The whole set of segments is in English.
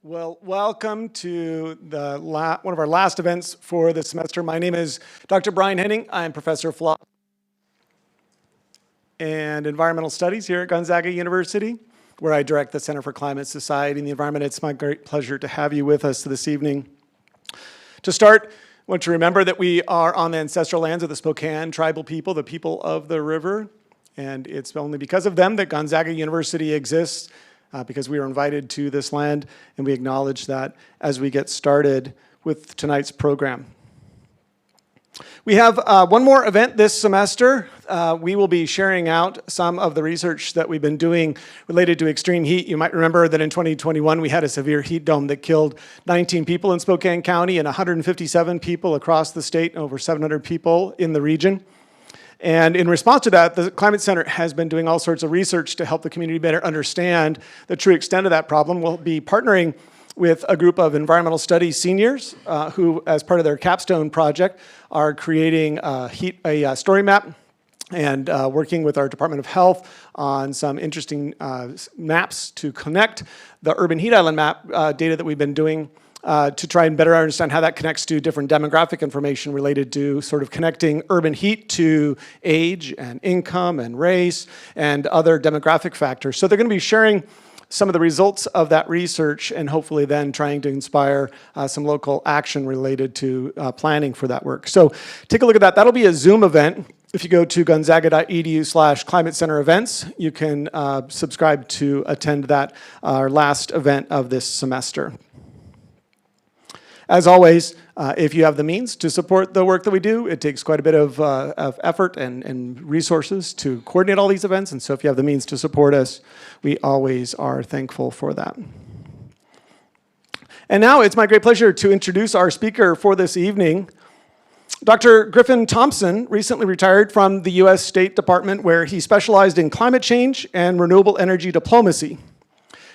Well, welcome to one of our last events for the semester. My name is Dr. Brian Henning. I'm professor of philosophy and environmental studies here at Gonzaga University, where I direct the Center for Climate, Society, and the Environment. It's my great pleasure to have you with us this evening. To start, I want you to remember that we are on the ancestral lands of the Spokane tribal people, the people of the river, and it's only because of them that Gonzaga University exists. Because we were invited to this land, and we acknowledge that as we get started with tonight's program. We have one more event this semester. We will be sharing out some of the research that we've been doing related to extreme heat. You might remember that in 2021 we had a severe heat dome that killed 19 people in Spokane County and 157 people across the state, and over 700 people in the region. And in response to that, the Climate Center has been doing all sorts of research to help the community better understand the true extent of that problem. We'll be partnering with a group of environmental studies seniors who, as part of their capstone project, are creating a story map and working with our Department of Health on some interesting maps to connect the urban heat island map data that we've been doing to try and better understand how that connects to different demographic information related to sort of connecting urban heat to age and income and race and other demographic factors. So they're going to be sharing some of the results of that research and hopefully then trying to inspire some local action related to planning for that work. So take a look at that. That'll be a Zoom event. If you go to gonzaga.edu/climate center events, you can subscribe to attend that, our last event of this semester. As always, if you have the means to support the work that we do, it takes quite a bit of effort and resources to coordinate all these events. And so if you have the means to support us, we always are thankful for that. And now it's my great pleasure to introduce our speaker for this evening. Dr. Griffin Thompson recently retired from the U.S. State Department, where he specialized in climate change and renewable energy diplomacy.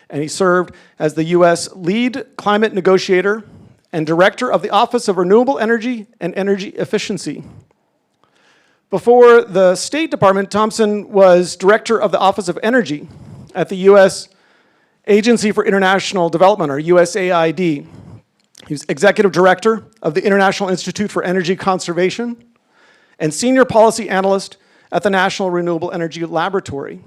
And he served as the U.S. lead climate negotiator and director of the Office of Renewable Energy and Energy Efficiency. Before the State Department, Thompson was director of the Office of Energy at the U.S. Agency for International Development, or USAID. He was executive director of the International Institute for Energy Conservation and senior policy analyst at the National Renewable Energy Laboratory.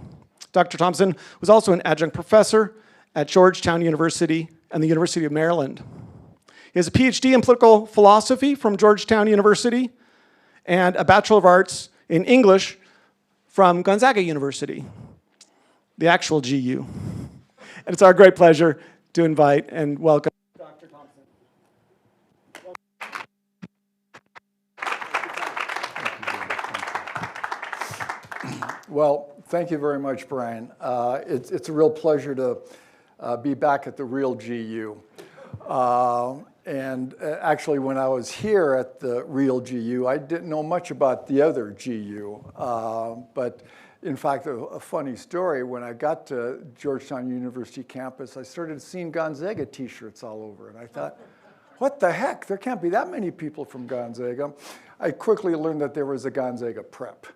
Dr. Thompson was also an adjunct professor at Georgetown University and the University of Maryland. He has a PhD in political philosophy from Georgetown University and a Bachelor of Arts in English from Gonzaga University, the actual GU. And it's our great pleasure to invite and welcome Dr. Thompson. Well, thank you very much, Brian. It's a real pleasure to be back at the real GU. And actually, when I was here at the real GU, I didn't know much about the other GU. But in fact, a funny story, when I got to Georgetown University campus, I started seeing Gonzaga t-shirts all over. And I thought, what the heck? There can't be that many people from Gonzaga. I quickly learned that there was a Gonzaga prep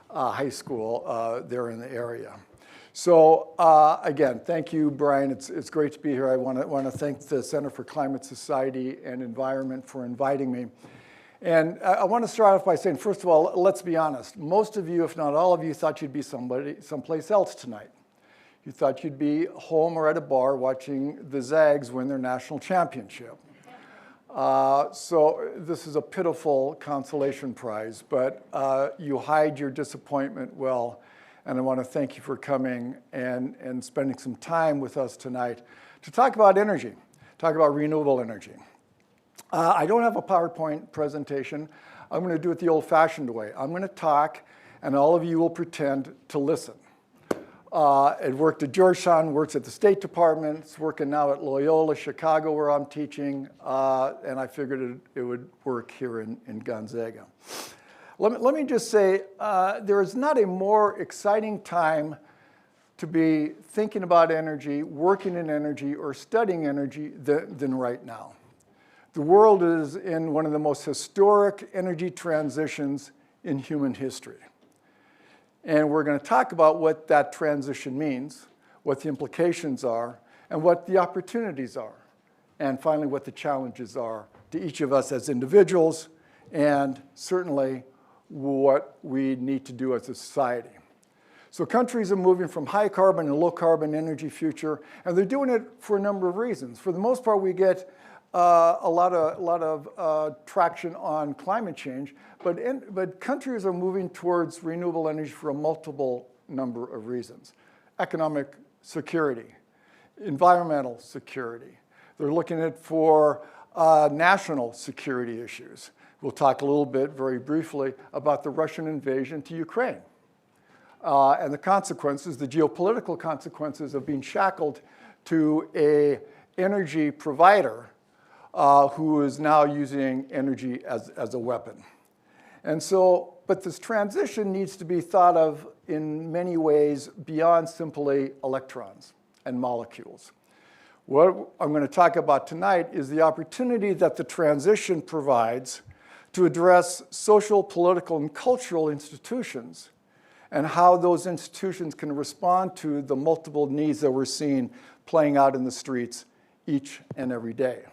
high school there in the area. So again, thank you, Brian. It's great to be here. I want to thank the Center for Climate, Society, and Environment for inviting me. And I want to start off by saying, first of all, let's be honest. Most of you, if not all of you, thought you'd be someplace else tonight. You thought you'd be home or at a bar watching the Zags win their national championship. So this is a pitiful consolation prize, but you hide your disappointment well. And I want to thank you for coming and spending some time with us tonight to talk about energy, talk about renewable energy. I don't have a PowerPoint presentation. I'm going to do it the old-fashioned way. I'm going to talk, and all of you will pretend to listen. It worked at Georgetown, works at the State Department, it's working now at Loyola, Chicago, where I'm teaching, and I figured it would work here in Gonzaga. Let me just say, there is not a more exciting time to be thinking about energy, working in energy, or studying energy than right now. The world is in one of the most historic energy transitions in human history. And we're going to talk about what that transition means, what the implications are, and what the opportunities are. and finally what the challenges are to each of us as individuals, and certainly what we need to do as a society. So countries are moving from high carbon and low carbon energy future, and they're doing it for a number of reasons. For the most part, we get a lot of traction on climate change, but countries are moving towards renewable energy for a multiple number of reasons. Economic security, environmental security. They're looking at for national security issues. We'll talk a little bit, very briefly, about the Russian invasion to Ukraine and the consequences, the geopolitical consequences of being shackled to an energy provider who is now using energy as a weapon. And so, but this transition needs to be thought of in many ways beyond simply electrons and molecules. What I'm going to talk about tonight is the opportunity that the transition provides to address social, political, and cultural institutions and how those institutions can respond to the multiple needs that we're seeing playing out in the streets each and every day.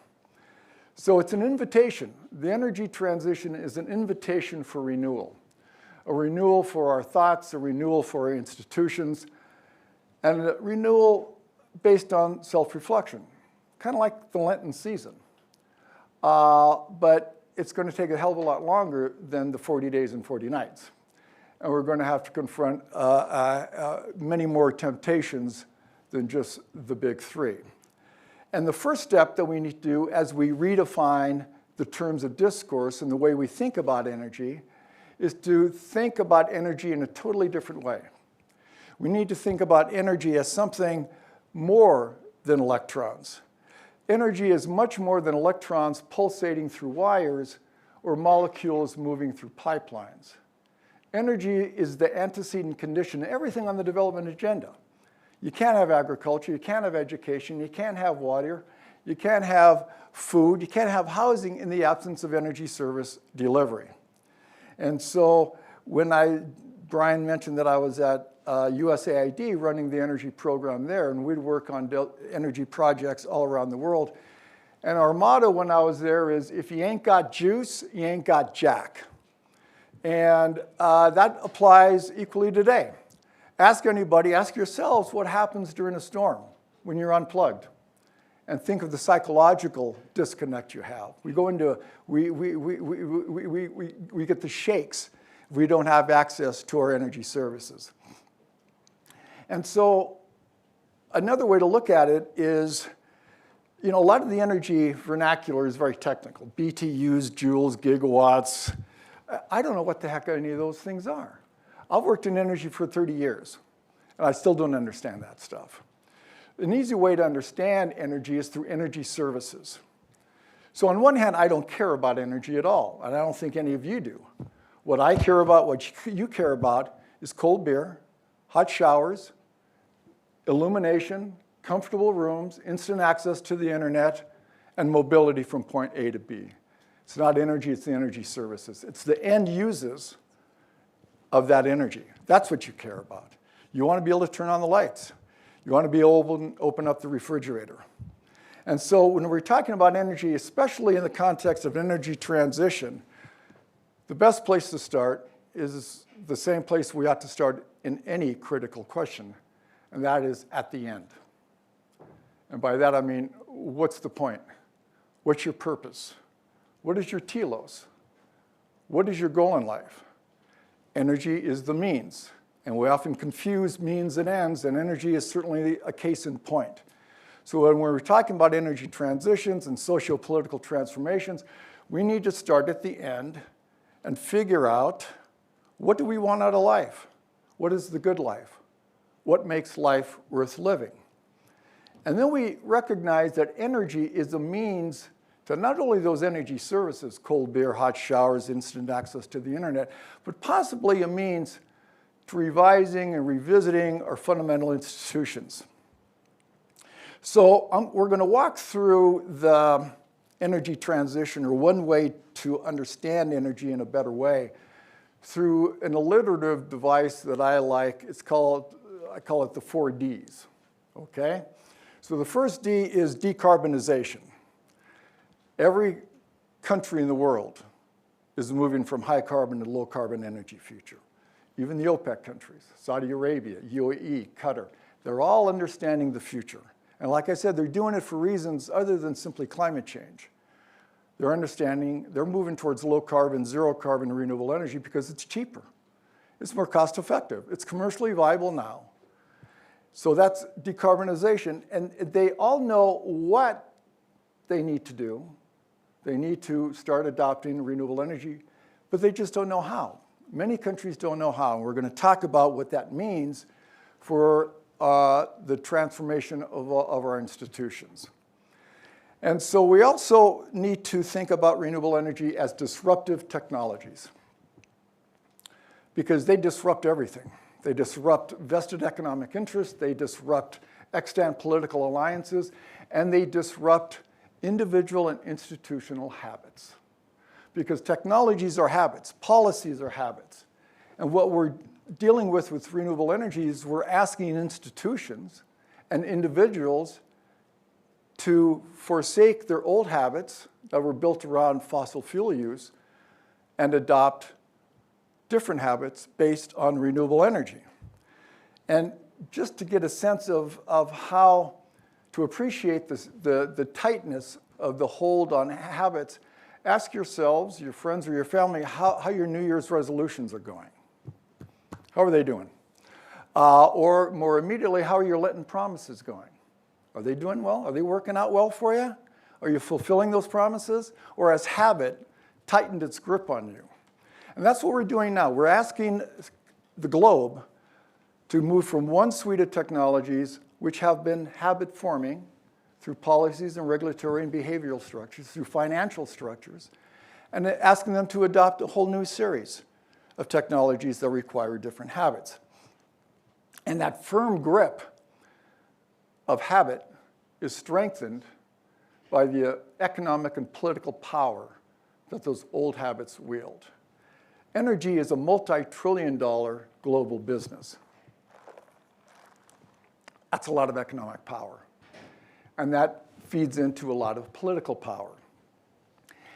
So it's an invitation. The energy transition is an invitation for renewal. A renewal for our thoughts, a renewal for our institutions, and a renewal based on self-reflection, kind of like the Lenten season. But it's going to take a hell of a lot longer than the 40 days and 40 nights. And we're going to have to confront many more temptations than just the big three. And the first step that we need to do as we redefine the terms of discourse and the way we think about energy is to think about energy in a totally different way. We need to think about energy as something more than electrons. Energy is much more than electrons pulsating through wires or molecules moving through pipelines. Energy is the antecedent condition to everything on the development agenda. You can't have agriculture, you can't have education, you can't have water, you can't have food, you can't have housing in the absence of energy service delivery. And so when Brian mentioned that I was at USAID running the energy program there, and we'd work on energy projects all around the world. And our motto when I was there is, if you ain't got juice, you ain't got jack. And that applies equally today. Ask anybody, ask yourselves what happens during a storm when you're unplugged. And think of the psychological disconnect you have. We go into, we get the shakes if we don't have access to our energy services. And so another way to look at it is, a lot of the energy vernacular is very technical. BTUs, joules, gigawatts. I don't know what the heck any of those things are. I've worked in energy for 30 years, and I still don't understand that stuff. An easy way to understand energy is through energy services. So on one hand, I don't care about energy at all, and I don't think any of you do. What I care about, what you care about, is cold beer, hot showers, illumination, comfortable rooms, instant access to the internet, and mobility from point A to B. It's not energy, it's the energy services. It's the end users of that energy. That's what you care about. You want to be able to turn on the lights. You want to be able to open up the refrigerator. And so when we're talking about energy, especially in the context of energy transition, the best place to start is the same place we ought to start in any critical question, and that is at the end. And by that I mean, what's the point? What's your purpose? What is your telos? What is your goal in life? Energy is the means, and we often confuse means and ends, and energy is certainly a case in point. So when we're talking about energy transitions and socio-political transformations, we need to start at the end and figure out, what do we want out of life? What is the good life? What makes life worth living? And then we recognize that energy is a means to not only those energy services, cold beer, hot showers, instant access to the internet, but possibly a means to revising and revisiting our fundamental institutions. So we're going to walk through the energy transition, or one way to understand energy in a better way, through an alliterative device that I like. I call it the 4 Ds, okay? So the first D is decarbonization. Every country in the world is moving from high carbon to low carbon energy future. Even the OPEC countries, Saudi Arabia, UAE, Qatar, they're all understanding the future. And like I said, they're doing it for reasons other than simply climate change. They're understanding, they're moving towards low carbon, zero carbon renewable energy because it's cheaper. It's more cost effective. It's commercially viable now. So that's decarbonization. And they all know what they need to do. They need to start adopting renewable energy, but they just don't know how. Many countries don't know how, and we're going to talk about what that means for the transformation of our institutions. And so we also need to think about renewable energy as disruptive technologies, because they disrupt everything. They disrupt vested economic interests, they disrupt extant political alliances, and they disrupt individual and institutional habits. Because technologies are habits, policies are habits. And what we're dealing with renewable energy is we're asking institutions and individuals to forsake their old habits that were built around fossil fuel use and adopt different habits based on renewable energy. And just to get a sense of how to appreciate this, the tightness of the hold on habits, ask yourselves, your friends or your family, how your New Year's resolutions are going. How are they doing? Or more immediately, how are your Lenten promises going? Are they doing well? Are they working out well for you? Are you fulfilling those promises? Or has habit tightened its grip on you? And that's what we're doing now. We're asking the globe to move from one suite of technologies which have been habit forming through policies and regulatory and behavioral structures, through financial structures, and asking them to adopt a whole new series of technologies that require different habits. And that firm grip of habit is strengthened by the economic and political power that those old habits wield. Energy is a multi-trillion-dollar global business. That's a lot of economic power. And that feeds into a lot of political power.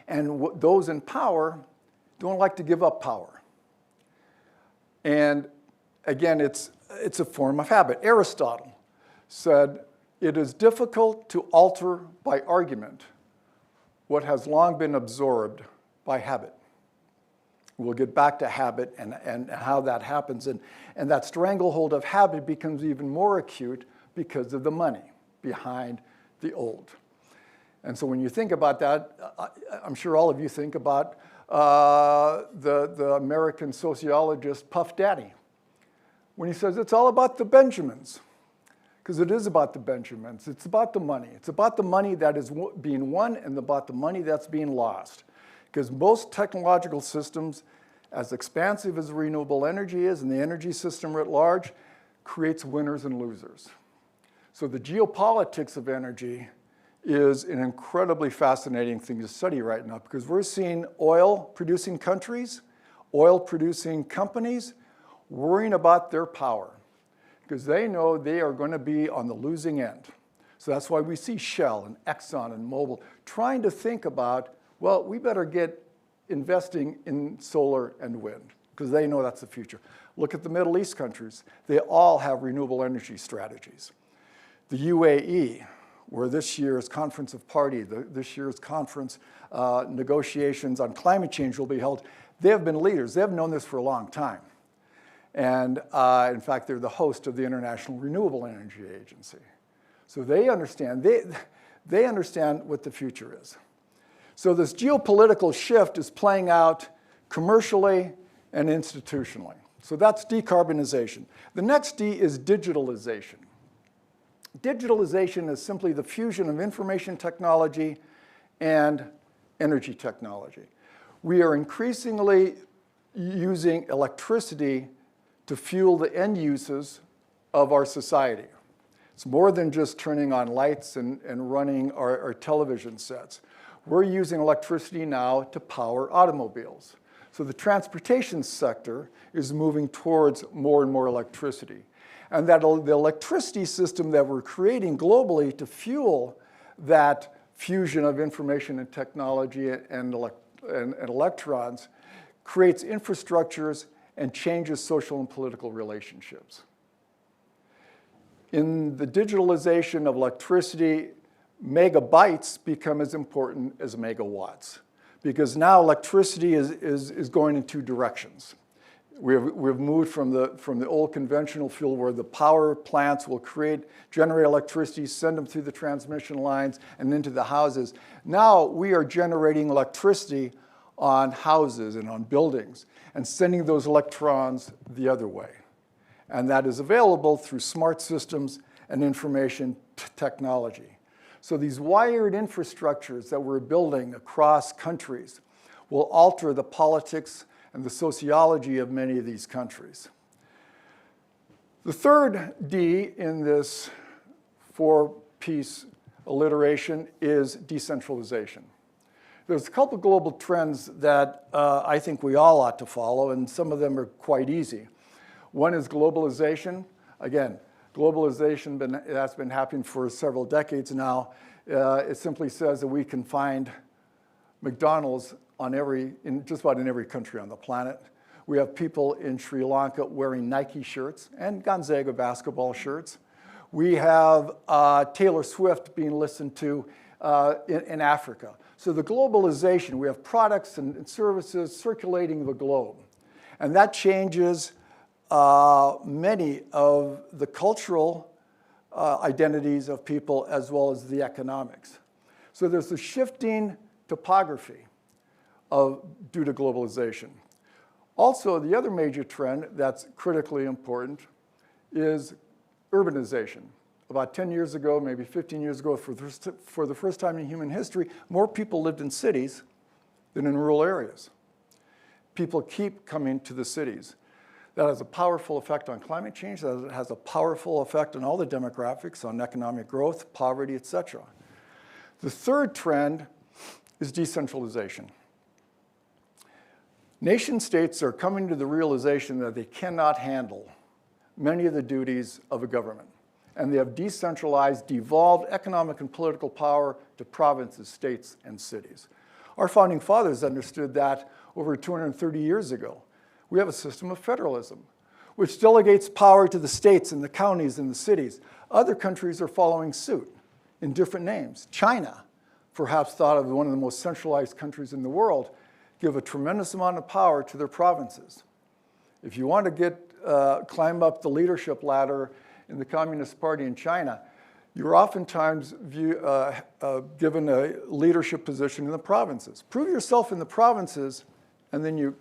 And those in power don't like to give up power. And again, it's a form of habit. Aristotle said, "It is difficult to alter by argument what has long been absorbed by habit." We'll get back to habit and how that happens. And that stranglehold of habit becomes even more acute because of the money behind the old. And so when you think about that, I'm sure all of you think about the American sociologist Puff Daddy, when he says it's all about the Benjamins, because it is about the Benjamins. It's about the money. It's about the money that is being won and about the money that's being lost. Because most technological systems, as expansive as renewable energy is and the energy system writ large, creates winners and losers. So the geopolitics of energy is an incredibly fascinating thing to study right now, because we're seeing oil-producing countries, oil-producing companies worrying about their power, because they know they are going to be on the losing end. So that's why we see Shell and Exxon and Mobil trying to think about, well, we better get investing in solar and wind, because they know that's the future. Look at the Middle East countries. They all have renewable energy strategies. The UAE, where this year's Conference of Party, this year's conference negotiations on climate change will be held, they have been leaders. They have known this for a long time. And in fact, they're the host of the International Renewable Energy Agency. So they understand what the future is. So this geopolitical shift is playing out commercially and institutionally. So that's decarbonization. The next D is digitalization. Digitalization is simply the fusion of information technology and energy technology. We are increasingly using electricity to fuel the end uses of our society. It's more than just turning on lights and running our television sets. We're using electricity now to power automobiles. So the transportation sector is moving towards more and more electricity. And that the electricity system that we're creating globally to fuel that fusion of information and technology and electrons creates infrastructures and changes social and political relationships. In the digitalization of electricity, megabytes become as important as megawatts, because now electricity is going in two directions. We've moved from the old conventional fuel where the power plants will generate electricity, send them through the transmission lines and into the houses. Now we are generating electricity on houses and on buildings and sending those electrons the other way. And that is available through smart systems and information technology. So these wired infrastructures that we're building across countries will alter the politics and the sociology of many of these countries. The third D in this four-piece alliteration is decentralization. There's a couple global trends that I think we all ought to follow, and some of them are quite easy. One is globalization. Again, globalization that's been happening for several decades now. It simply says that we can find McDonald's in just about in every country on the planet. We have people in Sri Lanka wearing Nike shirts and Gonzaga basketball shirts. We have Taylor Swift being listened to in Africa. So the globalization, we have products and services circulating the globe. And that changes many of the cultural identities of people as well as the economics. So there's a shifting topography due to globalization. Also, the other major trend that's critically important is urbanization. About 10 years ago, maybe 15 years ago, for the first time in human history, more people lived in cities than in rural areas. People keep coming to the cities. That has a powerful effect on climate change. That has a powerful effect on all the demographics, on economic growth, poverty, et cetera. The third trend is decentralization. Nation states are coming to the realization that they cannot handle many of the duties of a government. And they have decentralized, devolved economic and political power to provinces, states, and cities. Our founding fathers understood that over 230 years ago. We have a system of federalism, which delegates power to the states and the counties and the cities. Other countries are following suit in different names. China, perhaps thought of one of the most centralized countries in the world, give a tremendous amount of power to their provinces. If you want to climb up the leadership ladder in the Communist Party in China, you're oftentimes given a leadership position in the provinces. Prove yourself in the provinces, and then you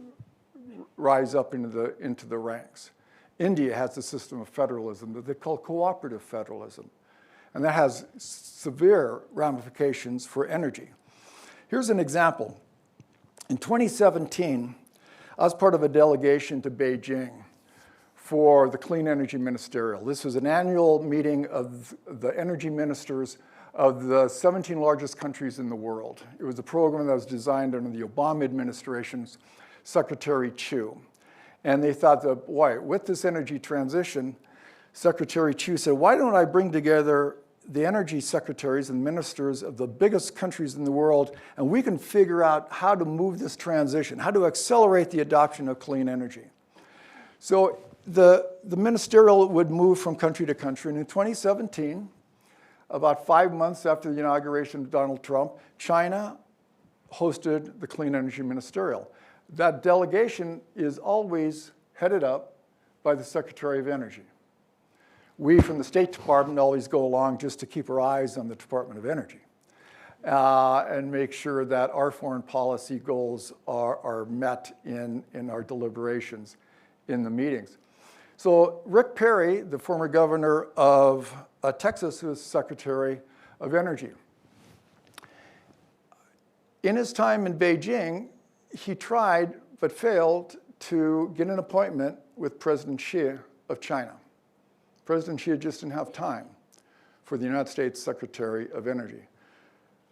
rise up into the ranks. India has a system of federalism that they call cooperative federalism, and that has severe ramifications for energy. Here's an example. In 2017, I was part of a delegation to Beijing for the Clean Energy Ministerial. This was an annual meeting of the energy ministers of the 17 largest countries in the world. It was a program that was designed under the Obama administration's Secretary Chu. And they thought that, boy, with this energy transition, Secretary Chu said, why don't I bring together the energy secretaries and ministers of the biggest countries in the world, and we can figure out how to move this transition, how to accelerate the adoption of clean energy. So the ministerial would move from country to country, and in 2017, about 5 months after the inauguration of Donald Trump, China hosted the Clean Energy Ministerial. That delegation is always headed up by the Secretary of Energy. We from the State Department always go along just to keep our eyes on the Department of Energy and make sure that our foreign policy goals are met in our deliberations in the meetings. So Rick Perry, the former governor of Texas, was Secretary of Energy. In his time in Beijing, he tried but failed to get an appointment with President Xi of China. President Xi just didn't have time for the United States Secretary of Energy.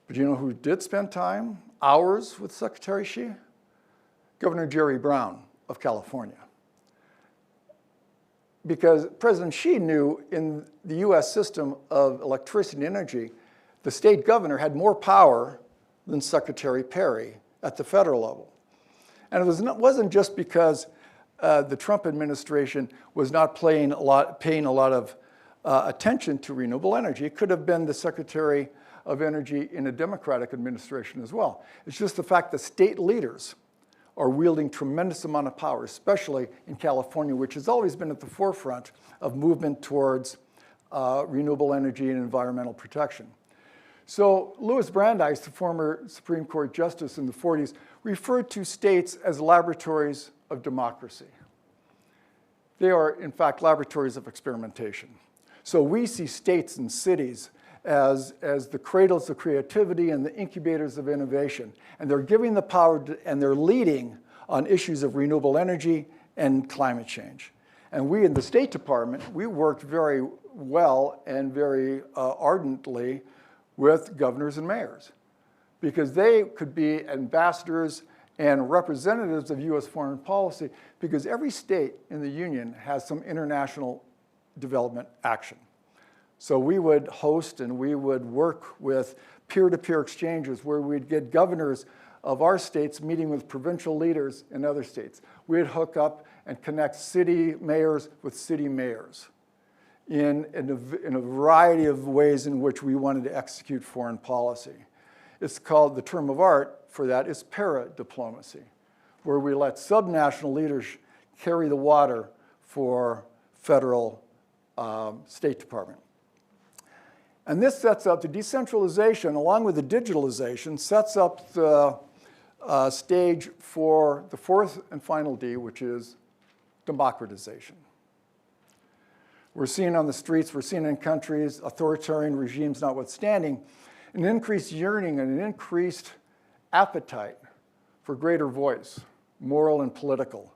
But you know who did spend time, hours with Secretary Xi? Governor Jerry Brown of California. Because President Xi knew in the US system of electricity and energy the state governor had more power than Secretary Perry at the federal level. And it wasn't just because the Trump administration was not paying a lot of attention to renewable energy. It could have been the Secretary of Energy in a Democratic administration as well. It's just the fact that state leaders are wielding tremendous amount of power, especially in California, which has always been at the forefront of movement towards renewable energy and environmental protection. So Louis Brandeis, the former Supreme Court justice in the 40s, referred to states as laboratories of democracy. They are, in fact, laboratories of experimentation. So we see states and cities as the cradles of creativity and the incubators of innovation. And they're giving the power and they're leading on issues of renewable energy and climate change. And we in the State Department, we worked very well and very ardently with governors and mayors, because they could be ambassadors and representatives of US foreign policy, because every state in the union has some international development action. So we would host and we would work with peer-to-peer exchanges where we'd get governors of our states meeting with provincial leaders in other states. We'd hook up and connect city mayors with city mayors in a variety of ways in which we wanted to execute foreign policy. It's called, the term of art for that is para-diplomacy, where we let subnational leaders carry the water for federal State Department. And this sets up the decentralization, along with the digitalization, sets up the stage for the fourth and final D, which is democratization. We're seeing on the streets, we're seeing in countries, authoritarian regimes notwithstanding, an increased yearning and an increased appetite for greater voice, moral and political,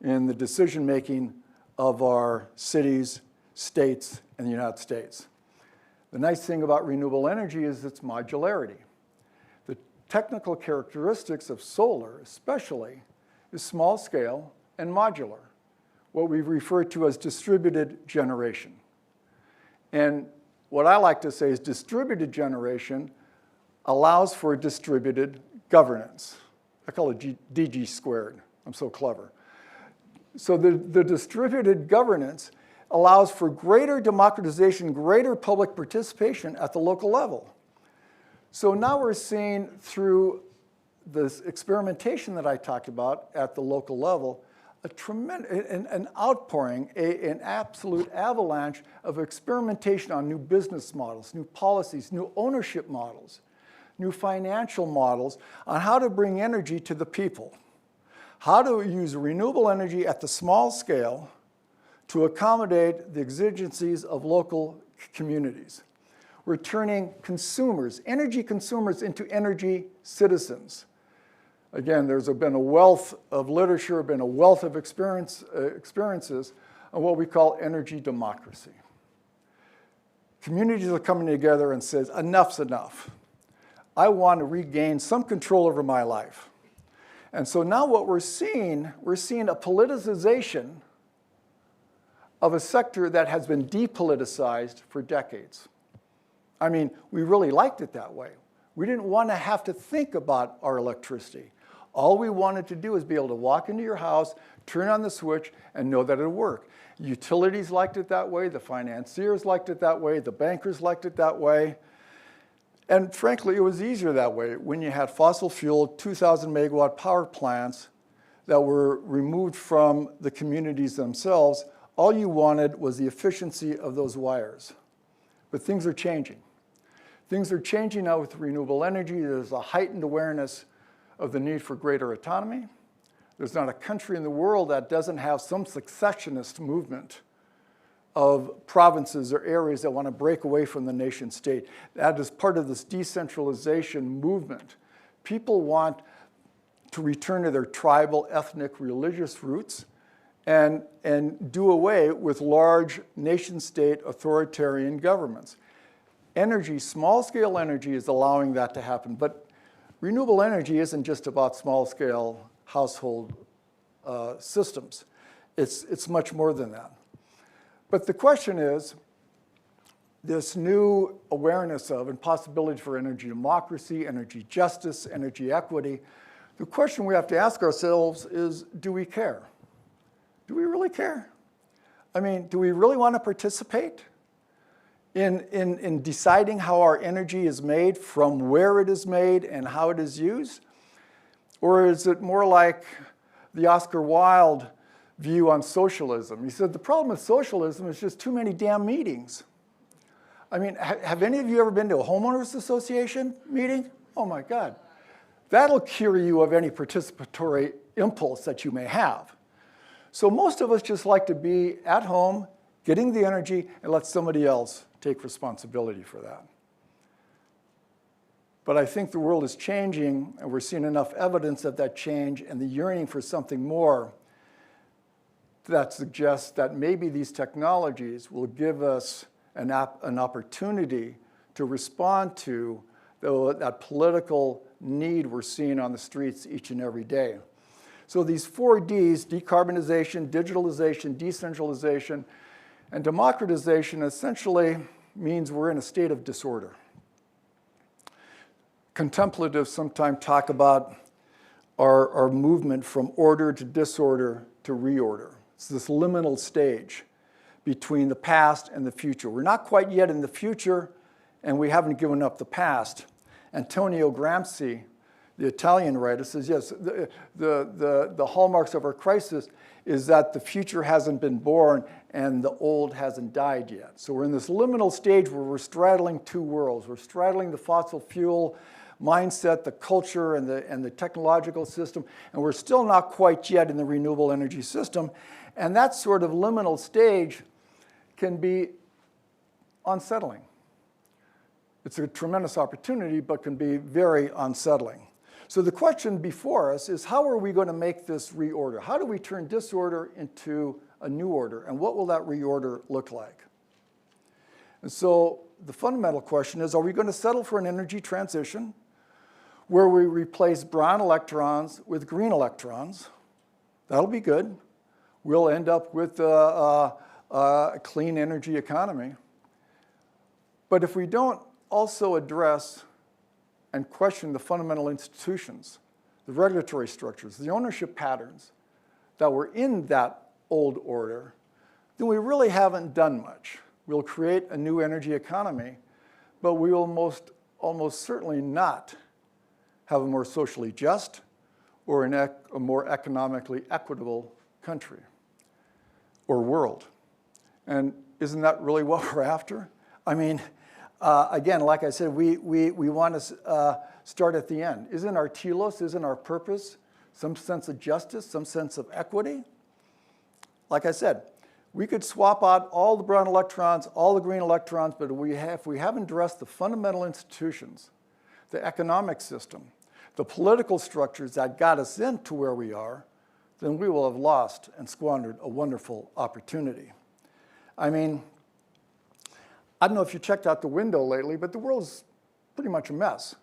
in the decision-making of our cities, states, and the United States. The nice thing about renewable energy is its modularity. The technical characteristics of solar, especially, is small scale and modular, what we refer to as distributed generation. And what I like to say is distributed generation allows for distributed governance. I call it DG squared. I'm so clever. So the distributed governance allows for greater democratization, greater public participation at the local level. So now we're seeing through this experimentation that I talked about at the local level, a tremendous, an outpouring, an absolute avalanche of experimentation on new business models, new policies, new ownership models, new financial models on how to bring energy to the people, how to use renewable energy at the small scale to accommodate the exigencies of local communities. We're turning consumers, energy consumers, into energy citizens. Again, there's been a wealth of literature, been a wealth of experiences on what we call energy democracy. Communities are coming together and says, enough's enough. I want to regain some control over my life. And so now what we're seeing a politicization of a sector that has been depoliticized for decades. I mean, we really liked it that way. We didn't want to have to think about our electricity. All we wanted to do is be able to walk into your house, turn on the switch, and know that it would work. Utilities liked it that way, the financiers liked it that way, the bankers liked it that way. And frankly, it was easier that way when you had fossil fuel 2,000 megawatt power plants that were removed from the communities themselves. All you wanted was the efficiency of those wires. But things are changing. Things are changing now with renewable energy. There's a heightened awareness of the need for greater autonomy. There's not a country in the world that doesn't have some successionist movement of provinces or areas that want to break away from the nation state. That is part of this decentralization movement. People want to return to their tribal, ethnic, religious roots and do away with large nation-state authoritarian governments. Energy, small-scale energy is allowing that to happen, but renewable energy isn't just about small-scale household systems. It's much more than that. But the question is, this new awareness of and possibility for energy democracy, energy justice, energy equity, the question we have to ask ourselves is, do we care? Do we really care? I mean, do we really want to participate in deciding how our energy is made, from where it is made, and how it is used? Or is it more like the Oscar Wilde view on socialism? He said, the problem with socialism is just too many damn meetings. I mean, have any of you ever been to a homeowners association meeting? Oh my God. That'll cure you of any participatory impulse that you may have. So most of us just like to be at home, getting the energy, and let somebody else take responsibility for that. But I think the world is changing, and we're seeing enough evidence of that change and the yearning for something more that suggests that maybe these technologies will give us an opportunity to respond to that political need we're seeing on the streets each and every day. So these 4 Ds, decarbonization, digitalization, decentralization, and democratization, essentially means we're in a state of disorder. Contemplatives sometimes talk about our movement from order to disorder to reorder. It's this liminal stage between the past and the future. We're not quite yet in the future, and we haven't given up the past. Antonio Gramsci, the Italian writer, says, yes, the hallmarks of our crisis is that the future hasn't been born and the old hasn't died yet. So we're in this liminal stage where we're straddling 2 worlds. We're straddling the fossil fuel mindset, the culture, and the technological system, and we're still not quite yet in the renewable energy system. And that sort of liminal stage can be unsettling. It's a tremendous opportunity, but can be very unsettling. So the question before us is, how are we going to make this reorder? How do we turn disorder into a new order? And what will that reorder look like? And so the fundamental question is, are we going to settle for an energy transition where we replace brown electrons with green electrons? That'll be good. We'll end up with a clean energy economy. But if we don't also address and question the fundamental institutions, the regulatory structures, the ownership patterns that were in that old order, then we really haven't done much. We'll create a new energy economy, but we will almost certainly not have a more socially just or a more economically equitable country or world. And isn't that really what we're after? I mean, again, like I said, we want to start at the end. Isn't our telos, isn't our purpose some sense of justice, some sense of equity? Like I said, we could swap out all the brown electrons, all the green electrons, but if we haven't addressed the fundamental institutions, the economic system, the political structures that got us into where we are, then we will have lost and squandered a wonderful opportunity. I mean, I don't know if you checked out the window lately, but the world's pretty much a mess.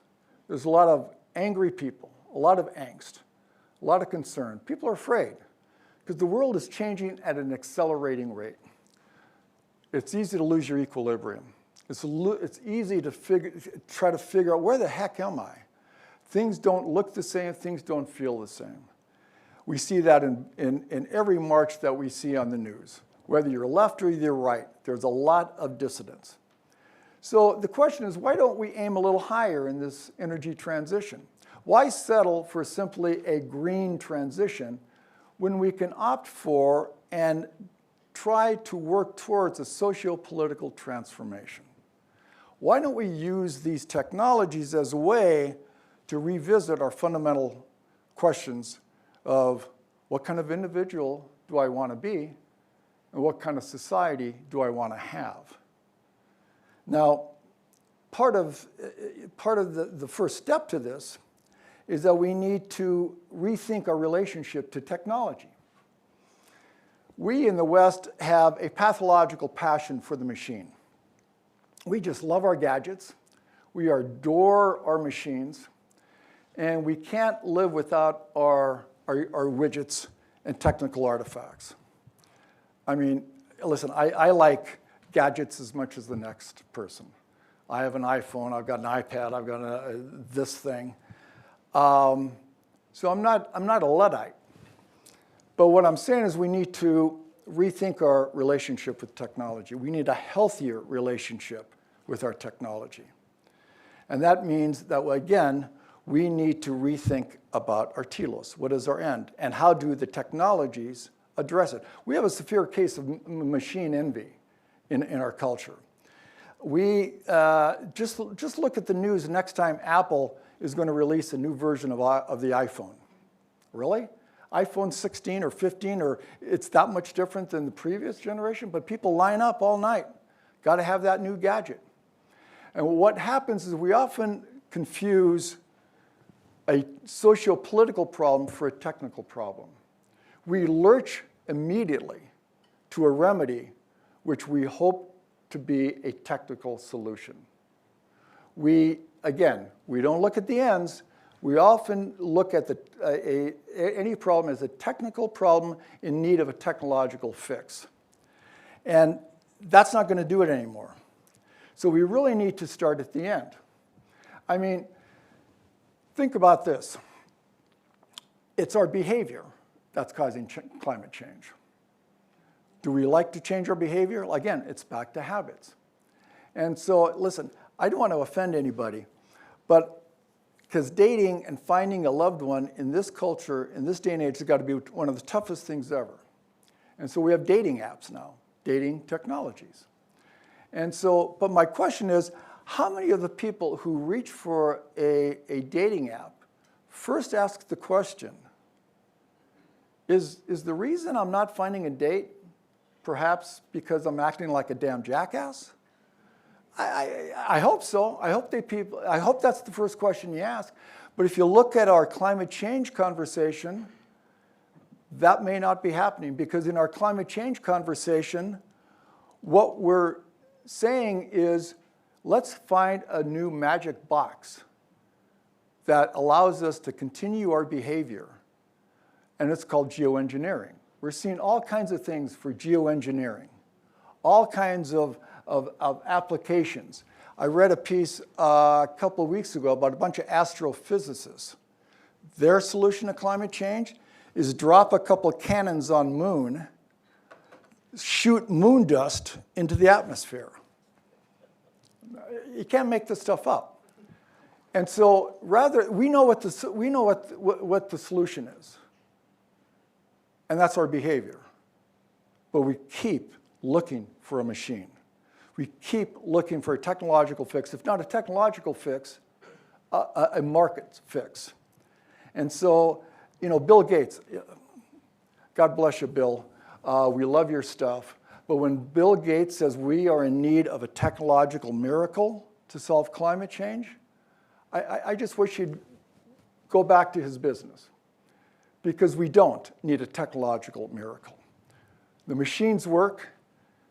There's a lot of angry people, a lot of angst, a lot of concern. People are afraid because the world is changing at an accelerating rate. It's easy to lose your equilibrium. It's easy to try to figure out, where the heck am I? Things don't look the same, things don't feel the same. We see that in every march that we see on the news. Whether you're left or you're right, there's a lot of dissidence. So the question is, why don't we aim a little higher in this energy transition? Why settle for simply a green transition when we can opt for and try to work towards a socio-political transformation? Why don't we use these technologies as a way to revisit our fundamental questions of what kind of individual do I want to be, and what kind of society do I want to have? Now, part of the first step to this is that we need to rethink our relationship to technology. We in the West have a pathological passion for the machine. We just love our gadgets. We adore our machines. And we can't live without our widgets and technical artifacts. I mean, listen, I like gadgets as much as the next person. I have an iPhone, I've got an iPad, I've got this thing. So I'm not a Luddite. But what I'm saying is we need to rethink our relationship with technology. We need a healthier relationship with our technology. And that means that, again, we need to rethink about our telos. What is our end? And how do the technologies address it? We have a severe case of machine envy in our culture. We just look at the news next time Apple is going to release a new version of the iPhone. Really? iPhone 16 or 15, or it's that much different than the previous generation, but people line up all night. Got to have that new gadget. And what happens is we often confuse a socio-political problem for a technical problem. We lurch immediately to a remedy which we hope to be a technical solution. Again, we don't look at the ends. We often look at any problem as a technical problem in need of a technological fix. And that's not going to do it anymore. So we really need to start at the end. I mean, think about this. It's our behavior that's causing climate change. Do we like to change our behavior? Again, it's back to habits. And so, listen, I don't want to offend anybody, but because dating and finding a loved one in this culture, in this day and age, has got to be one of the toughest things ever. And so we have dating apps now, dating technologies. And so, but my question is, how many of the people who reach for a dating app first ask the question, is the reason I'm not finding a date perhaps because I'm acting like a damn jackass? I hope so. I hope that's the first question you ask. But if you look at our climate change conversation, that may not be happening, because in our climate change conversation, what we're saying is, let's find a new magic box that allows us to continue our behavior. And it's called geoengineering. We're seeing all kinds of things for geoengineering, all kinds of applications. I read a piece a couple of weeks ago about a bunch of astrophysicists. Their solution to climate change is drop a couple of cannons on moon, shoot moon dust into the atmosphere. You can't make this stuff up. And so rather, we know what the solution is. And that's our behavior. But we keep looking for a machine. We keep looking for a technological fix, if not a technological fix, a market fix. And so, Bill Gates, God bless you, Bill. We love your stuff. But when Bill Gates says we are in need of a technological miracle to solve climate change, I just wish he'd go back to his business. Because we don't need a technological miracle. The machines work,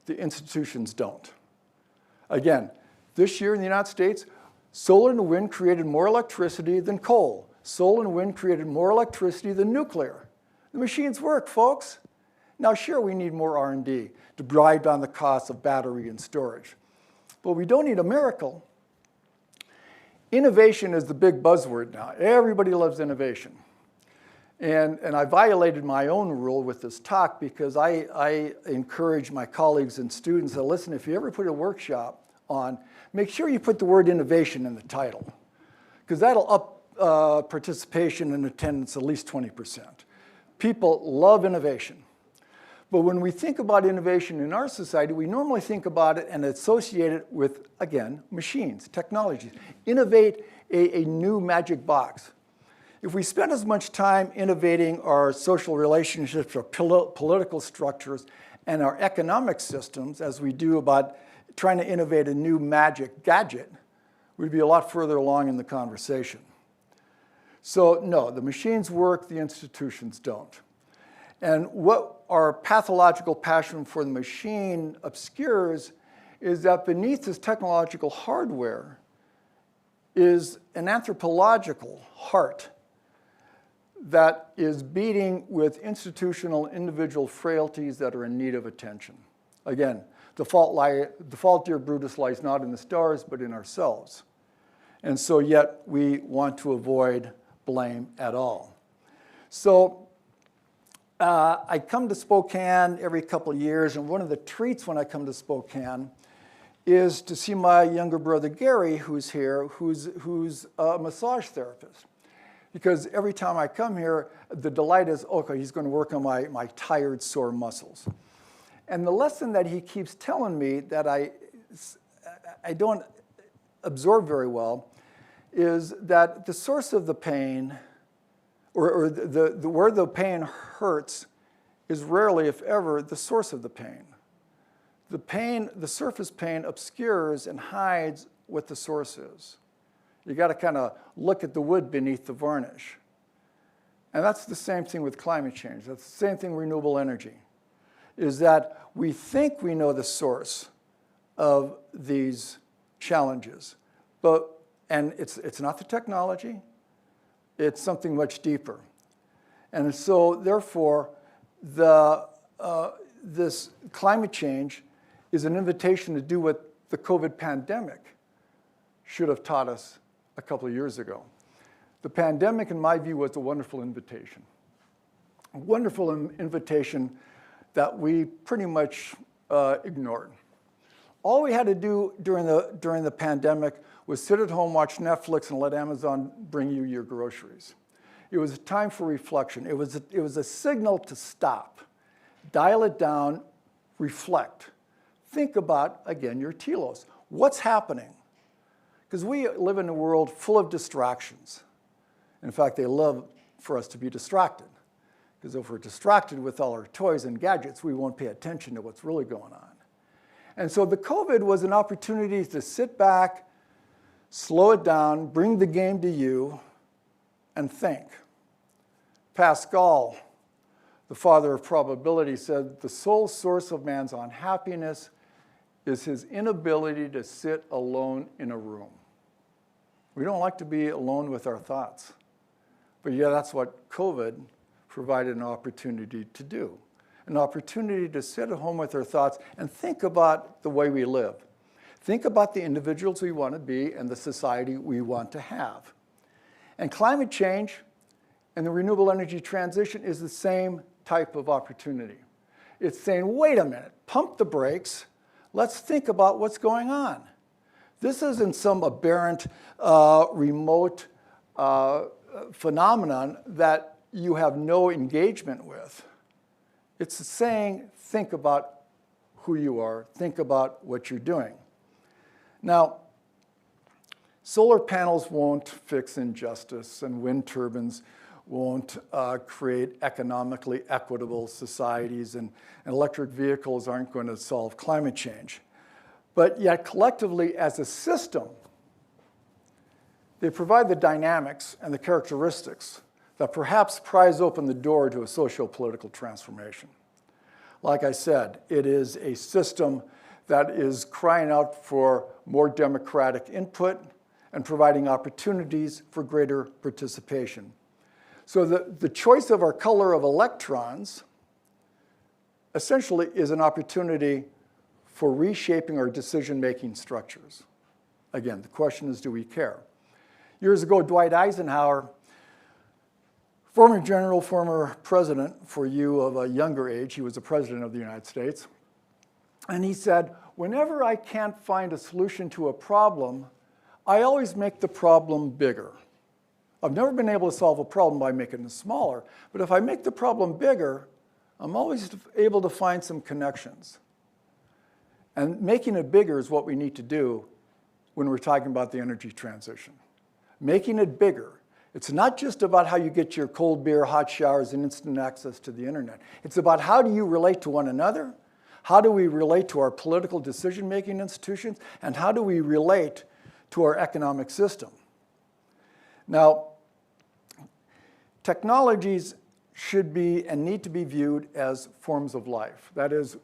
the institutions don't. Again, this year in the United States, solar and wind created more electricity than coal. Solar and wind created more electricity than nuclear. The machines work, folks. Now, sure, we need more R&D to drive down the cost of battery and storage. But we don't need a miracle. Innovation is the big buzzword now. Everybody loves innovation. And I violated my own rule with this talk, because I encourage my colleagues and students to listen, if you ever put a workshop on, make sure you put the word innovation in the title, because that'll up participation and attendance at least 20%. People love innovation. But when we think about innovation in our society, we normally think about it and associate it with, again, machines, technologies. Innovate a new magic box. If we spend as much time innovating our social relationships, our political structures, and our economic systems as we do about trying to innovate a new magic gadget, we'd be a lot further along in the conversation. So no, the machines work, the institutions don't. And what our pathological passion for the machine obscures is that beneath this technological hardware is an anthropological heart that is beating with institutional individual frailties that are in need of attention. Again, The fault, dear Brutus, lies not in the stars, but in ourselves. And so yet we want to avoid blame at all. So I come to Spokane every couple of years, and one of the treats when I come to Spokane is to see my younger brother Gary, who's here, who's a massage therapist. Because every time I come here, the delight is, okay, he's going to work on my tired, sore muscles. And the lesson that he keeps telling me that I don't absorb very well is that the source of the pain, or where the pain hurts, is rarely, if ever, the source of the pain. The surface pain obscures and hides what the source is. You got to kind of look at the wood beneath the varnish. And that's the same thing with climate change. That's the same thing with renewable energy, is that we think we know the source of these challenges, and it's not the technology, it's something much deeper. And so therefore, this climate change is an invitation to do what the COVID pandemic should have taught us a couple of years ago. The pandemic, in my view, was a wonderful invitation. A wonderful invitation that we pretty much ignored. All we had to do during the pandemic was sit at home, watch Netflix, and let Amazon bring you your groceries. It was a time for reflection. It was a signal to stop, dial it down, reflect. Think about, again, your telos. What's happening? Because we live in a world full of distractions. In fact, they love for us to be distracted. Because if we're distracted with all our toys and gadgets, we won't pay attention to what's really going on. And so the COVID was an opportunity to sit back, slow it down, bring the game to you, and think. Pascal, the father of probability, said the sole source of man's unhappiness is his inability to sit alone in a room. We don't like to be alone with our thoughts. But yeah, that's what COVID provided an opportunity to do. An opportunity to sit at home with our thoughts and think about the way we live. Think about the individuals we want to be and the society we want to have. And climate change and the renewable energy transition is the same type of opportunity. It's saying, wait a minute, pump the brakes. Let's think about what's going on. This isn't some aberrant, remote phenomenon that you have no engagement with. It's saying, think about who you are, think about what you're doing. Now, solar panels won't fix injustice, and wind turbines won't create economically equitable societies, and electric vehicles aren't going to solve climate change. But yet, collectively, as a system, they provide the dynamics and the characteristics that perhaps prise open the door to a socio-political transformation. Like I said, it is a system that is crying out for more democratic input and providing opportunities for greater participation. So the choice of our color of electrons essentially is an opportunity for reshaping our decision-making structures. Again, the question is, do we care? Years ago, Dwight Eisenhower, former general, former president, for you of a younger age, he was the president of the United States, and he said, whenever I can't find a solution to a problem, I always make the problem bigger. I've never been able to solve a problem by making it smaller, but if I make the problem bigger, I'm always able to find some connections. And making it bigger is what we need to do when we're talking about the energy transition. Making it bigger. It's not just about how you get your cold beer, hot showers, and instant access to the internet. It's about how do you relate to one another, how do we relate to our political decision-making institutions, and how do we relate to our economic system. Now, technologies should be and need to be viewed as forms of life. That is,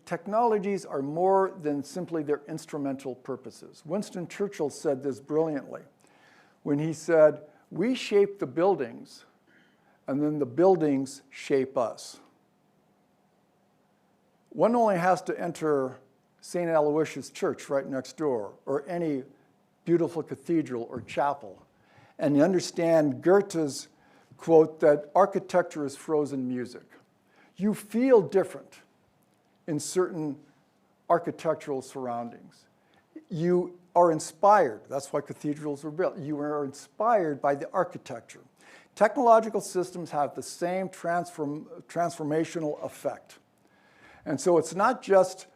technologies are more than simply their instrumental purposes. Winston Churchill said this brilliantly when he said, we shape the buildings, and then the buildings shape us. One only has to enter St. Aloysius Church right next door, or any beautiful cathedral or chapel, and you understand Goethe's quote that architecture is frozen music. You feel different in certain architectural surroundings. You are inspired. That's why cathedrals were built. You are inspired by the architecture. Technological systems have the same transformational effect. And so it's not just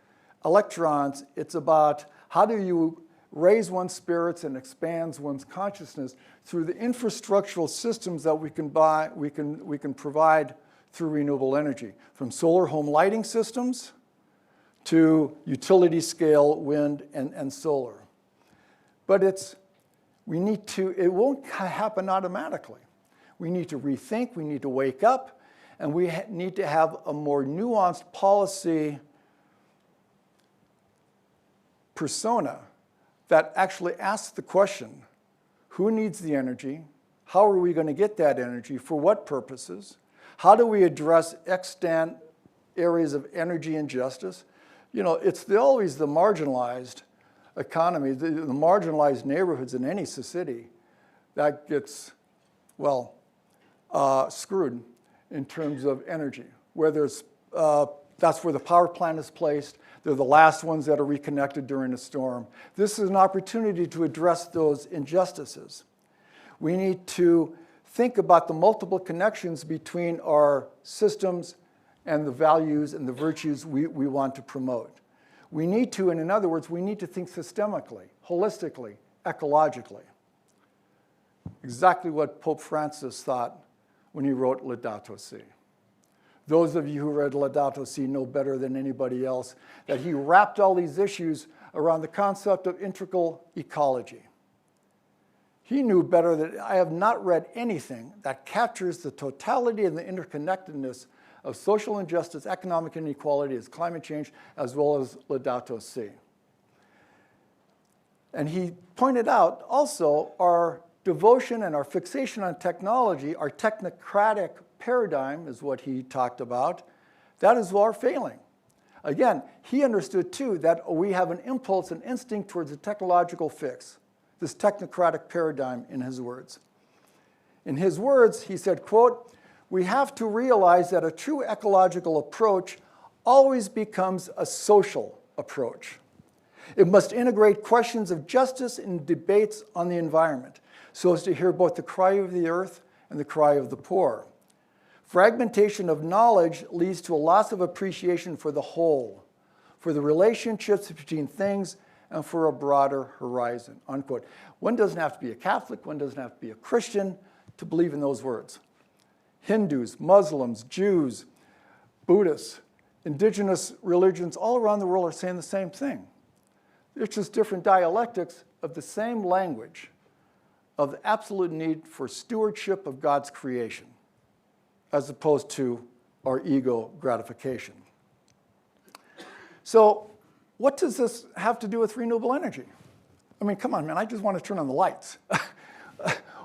electrons, it's about how do you raise one's spirits and expands one's consciousness through the infrastructural systems that we can provide through renewable energy, from solar home lighting systems to utility scale wind and solar. But it won't happen automatically. We need to rethink, we need to wake up, and we need to have a more nuanced policy persona that actually asks the question, who needs the energy? How are we going to get that energy? For what purposes? How do we address extant areas of energy injustice? You know, it's always the marginalized economy, the marginalized neighborhoods in any city that gets, well, screwed in terms of energy. That's where the power plant is placed. They're the last ones that are reconnected during a storm. This is an opportunity to address those injustices. We need to think about the multiple connections between our systems and the values and the virtues we want to promote. We need to, and in other words, we need to think systemically, holistically, ecologically. Exactly what Pope Francis thought when he wrote Laudato Si. Those of you who read Laudato Si know better than anybody else that he wrapped all these issues around the concept of integral ecology. He knew better that I have not read anything that captures the totality and the interconnectedness of social injustice, economic inequality, as climate change, as well as Laudato Si. And he pointed out also our devotion and our fixation on technology, our technocratic paradigm is what he talked about, that is our failing. Again, he understood too that we have an impulse and instinct towards a technological fix, this technocratic paradigm in his words. In his words, he said, quote, "We have to realize that a true ecological approach always becomes a social approach. It must integrate questions of justice in debates on the environment so as to hear both the cry of the earth and the cry of the poor. Fragmentation of knowledge leads to a loss of appreciation for the whole, for the relationships between things, and for a broader horizon," unquote. One doesn't have to be a Catholic, one doesn't have to be a Christian to believe in those words. Hindus, Muslims, Jews, Buddhists, indigenous religions all around the world are saying the same thing. It's just different dialectics of the same language of the absolute need for stewardship of God's creation, as opposed to our ego gratification. So what does this have to do with renewable energy? I mean, come on, man, I just want to turn on the lights.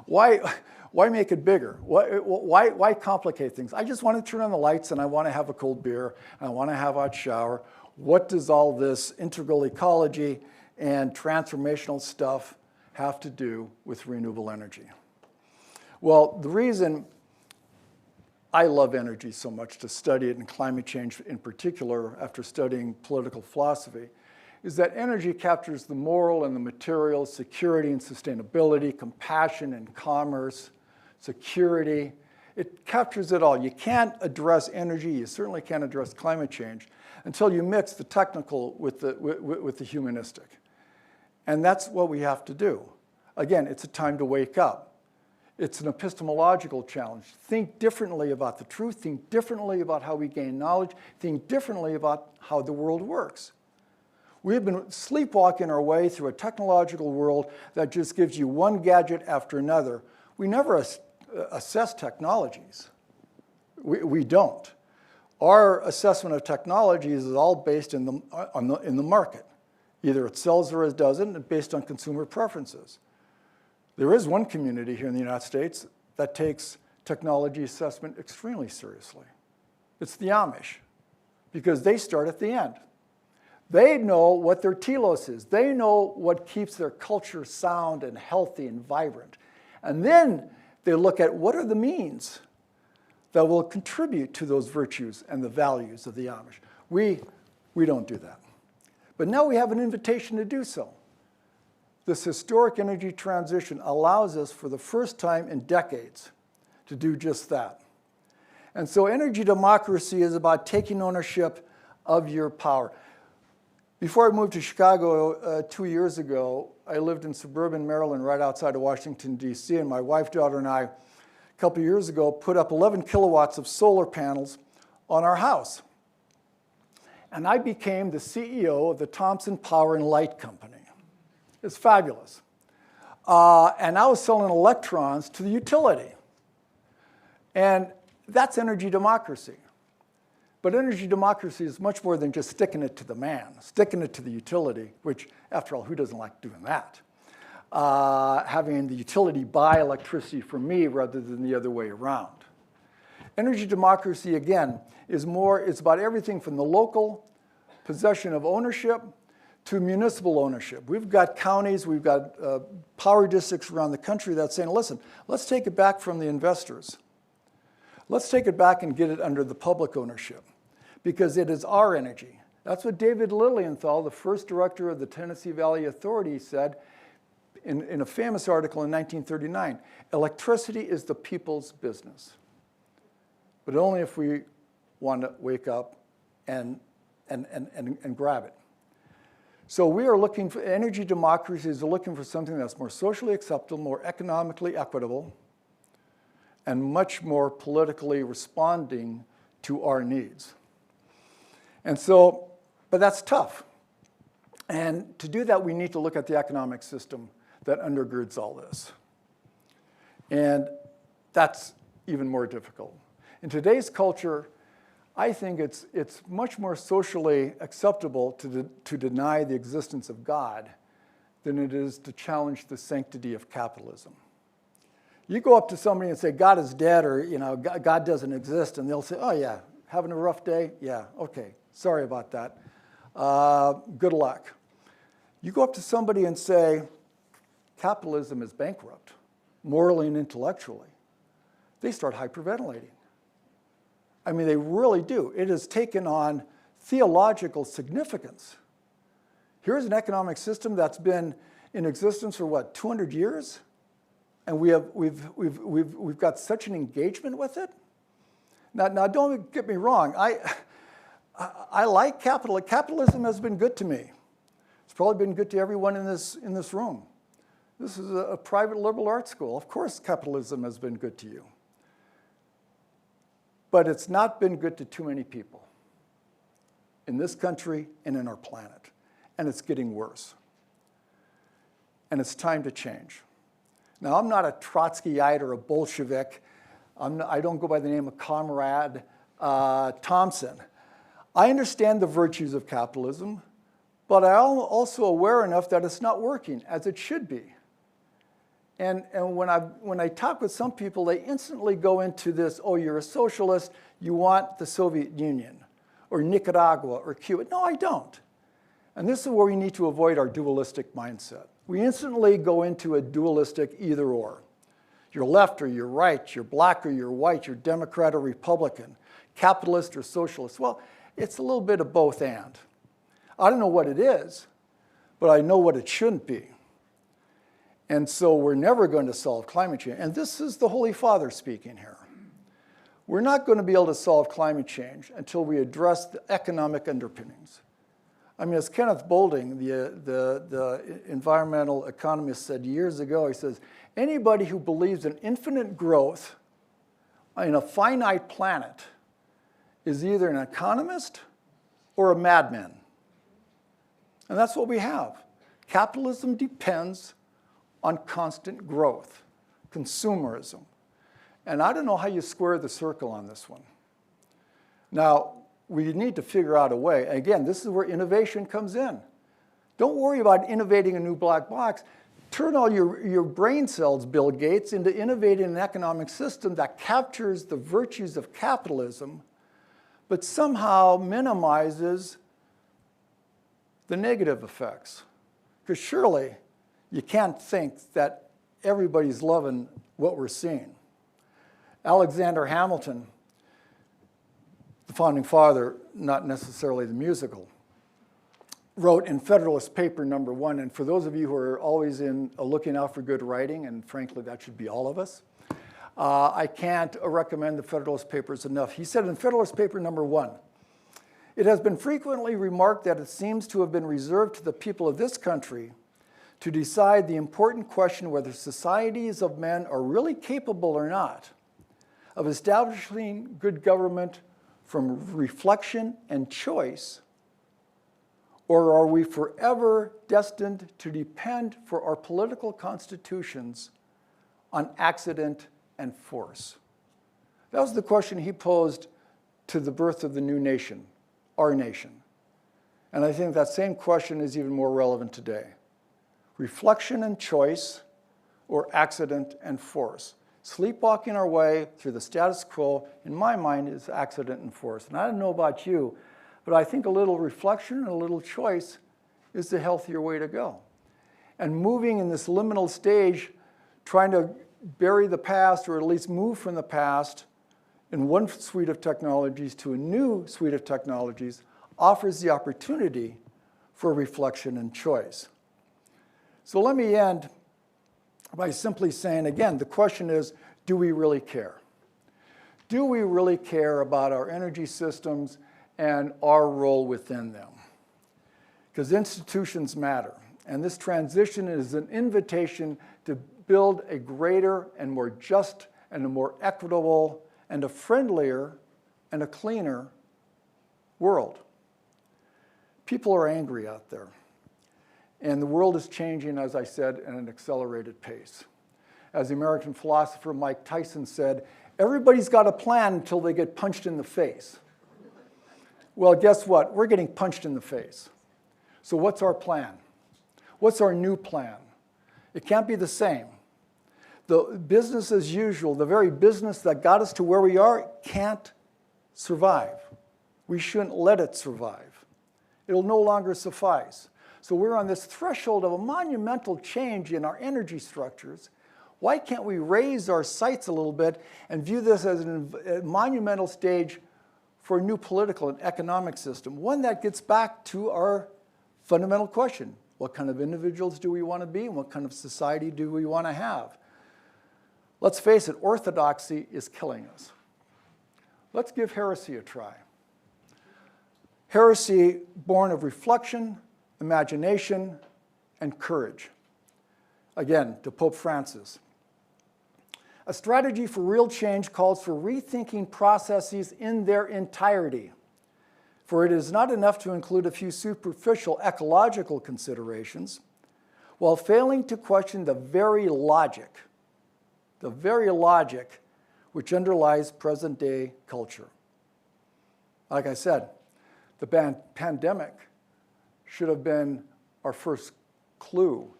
Why make it bigger? Why complicate things? I just want to turn on the lights and I want to have a cold beer and I want to have a hot shower. What does all this integral ecology and transformational stuff have to do with renewable energy? Well, the reason I love energy so much, to study it and climate change in particular after studying political philosophy, is that energy captures the moral and the material, security and sustainability, compassion and commerce, security. It captures it all. You can't address energy, you certainly can't address climate change until you mix the technical with the humanistic. And that's what we have to do. Again, it's a time to wake up. It's an epistemological challenge. Think differently about the truth, think differently about how we gain knowledge, think differently about how the world works. We have been sleepwalking our way through a technological world that just gives you one gadget after another. We never assess technologies. We don't. Our assessment of technologies is all based in the market. Either it sells or it doesn't, based on consumer preferences. There is one community here in the United States that takes technology assessment extremely seriously. It's the Amish, because they start at the end. They know what their telos is. They know what keeps their culture sound and healthy and vibrant. And then they look at what are the means that will contribute to those virtues and the values of the Amish. We don't do that. But now we have an invitation to do so. This historic energy transition allows us for the first time in decades to do just that. And so energy democracy is about taking ownership of your power. Before I moved to Chicago 2 years ago, I lived in suburban Maryland right outside of Washington, D.C., and my wife, daughter, and I, a couple of years ago, put up 11 kilowatts of solar panels on our house. And I became the CEO of the Thompson Power and Light Company. It's fabulous. And I was selling electrons to the utility. And that's energy democracy. But energy democracy is much more than just sticking it to the man, sticking it to the utility, which, after all, who doesn't like doing that? Having the utility buy electricity from me rather than the other way around. Energy democracy, again, it's about everything from the local possession of ownership to municipal ownership. We've got counties, we've got power districts around the country that's saying, listen, let's take it back from the investors. Let's take it back and get it under the public ownership because it is our energy. That's what David Lilienthal, the first director of the Tennessee Valley Authority, said in a famous article in 1939. Electricity is the people's business, but only if we want to wake up and grab it. So we are looking for, energy democracies are looking for something that's more socially acceptable, more economically equitable, and much more politically responding to our needs. And so, but that's tough. And to do that, we need to look at the economic system that undergirds all this. And that's even more difficult. In today's culture, I think it's much more socially acceptable to deny the existence of God than it is to challenge the sanctity of capitalism. You go up to somebody and say, God is dead, or God doesn't exist, and they'll say, oh yeah, having a rough day? Yeah, okay, sorry about that. Good luck. You go up to somebody and say, capitalism is bankrupt, morally and intellectually. They start hyperventilating. I mean, they really do. It has taken on theological significance. Here's an economic system that's been in existence for, 200 years? And we've got such an engagement with it. Now don't get me wrong. I like capitalism. Capitalism has been good to me. It's probably been good to everyone in this room. This is a private liberal arts school. Of course, capitalism has been good to you. But it's not been good to too many people in this country and in our planet. And it's getting worse. And it's time to change. Now, I'm not a Trotskyite or a Bolshevik. I don't go by the name of Comrade Thompson. I understand the virtues of capitalism, but I'm also aware enough that it's not working as it should be. And when I talk with some people, they instantly go into this, oh, you're a socialist, you want the Soviet Union, or Nicaragua, or Cuba. No, I don't. And this is where we need to avoid our dualistic mindset. We instantly go into a dualistic either or. You're left or you're right, you're black or you're white, you're Democrat or Republican, capitalist or socialist. Well, it's a little bit of both and. I don't know what it is, but I know what it shouldn't be. And so we're never going to solve climate change. And this is the Holy Father speaking here. We're not going to be able to solve climate change until we address the economic underpinnings. I mean, as Kenneth Boulding, the environmental economist, said years ago, he says, anybody who believes in infinite growth in a finite planet is either an economist or a madman. And that's what we have. Capitalism depends on constant growth, consumerism. And I don't know how you square the circle on this one. Now, we need to figure out a way. Again, this is where innovation comes in. Don't worry about innovating a new black box. Turn all your brain cells, Bill Gates, into innovating an economic system that captures the virtues of capitalism, but somehow minimizes the negative effects. Because surely you can't think that everybody's loving what we're seeing. Alexander Hamilton, the founding father, not necessarily the musical, wrote in Federalist Paper number 1, and for those of you who are always looking out for good writing, and frankly that should be all of us, I can't recommend the Federalist Papers enough. He said in Federalist Paper number 1, "It has been frequently remarked that it seems to have been reserved to the people of this country to decide the important question whether societies of men are really capable or not of establishing good government from reflection and choice, or are we forever destined to depend for our political constitutions on accident and force?" That was the question he posed to the birth of the new nation, our nation. And I think that same question is even more relevant today. Reflection and choice, or accident and force? Sleepwalking our way through the status quo, in my mind, is accident and force. And I don't know about you, but I think a little reflection and a little choice is the healthier way to go. And moving in this liminal stage, trying to bury the past, or at least move from the past in one suite of technologies to a new suite of technologies, offers the opportunity for reflection and choice. So let me end by simply saying, again, the question is, do we really care? Do we really care about our energy systems and our role within them? Because institutions matter. And this transition is an invitation to build a greater and more just and a more equitable and a friendlier and a cleaner world. People are angry out there. And the world is changing, as I said, at an accelerated pace. As the American philosopher Mike Tyson said, everybody's got a plan until they get punched in the face. Well, guess what? We're getting punched in the face. So what's our plan? What's our new plan? It can't be the same. The business as usual, the very business that got us to where we are, can't survive. We shouldn't let it survive. It'll no longer suffice. So we're on this threshold of a monumental change in our energy structures. Why can't we raise our sights a little bit and view this as a monumental stage for a new political and economic system? One that gets back to our fundamental question. What kind of individuals do we want to be, and what kind of society do we want to have? Let's face it, orthodoxy is killing us. Let's give heresy a try. Heresy born of reflection, imagination, and courage. Again, to Pope Francis. A strategy for real change calls for rethinking processes in their entirety. For it is not enough to include a few superficial ecological considerations, while failing to question the very logic which underlies present-day culture. Like I said, the pandemic should have been our first clue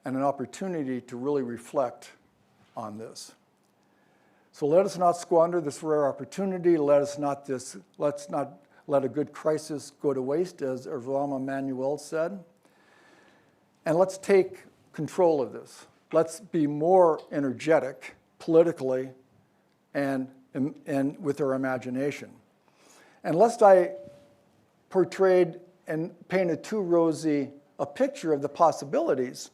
and an opportunity to really reflect on this. So let us not squander this rare opportunity. Let's not let a good crisis go to waste, as Rahm Emanuel said. And let's take control of this. Let's be more energetic politically and with our imagination. And lest I portrayed and painted too rosy a picture of the possibilities,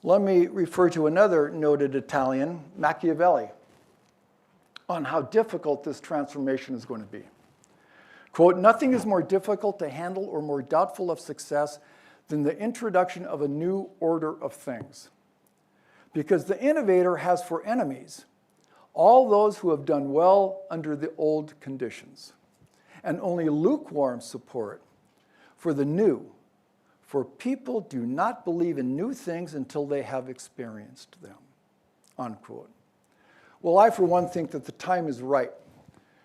let me refer to another noted Italian, Machiavelli, on how difficult this transformation is going to be. Quote, "Nothing is more difficult to handle or more doubtful of success than the introduction of a new order of things. Because the innovator has for enemies all those who have done well under the old conditions, and only lukewarm support for the new, for people do not believe in new things until they have experienced them," unquote. Well, I, for one, think that the time is right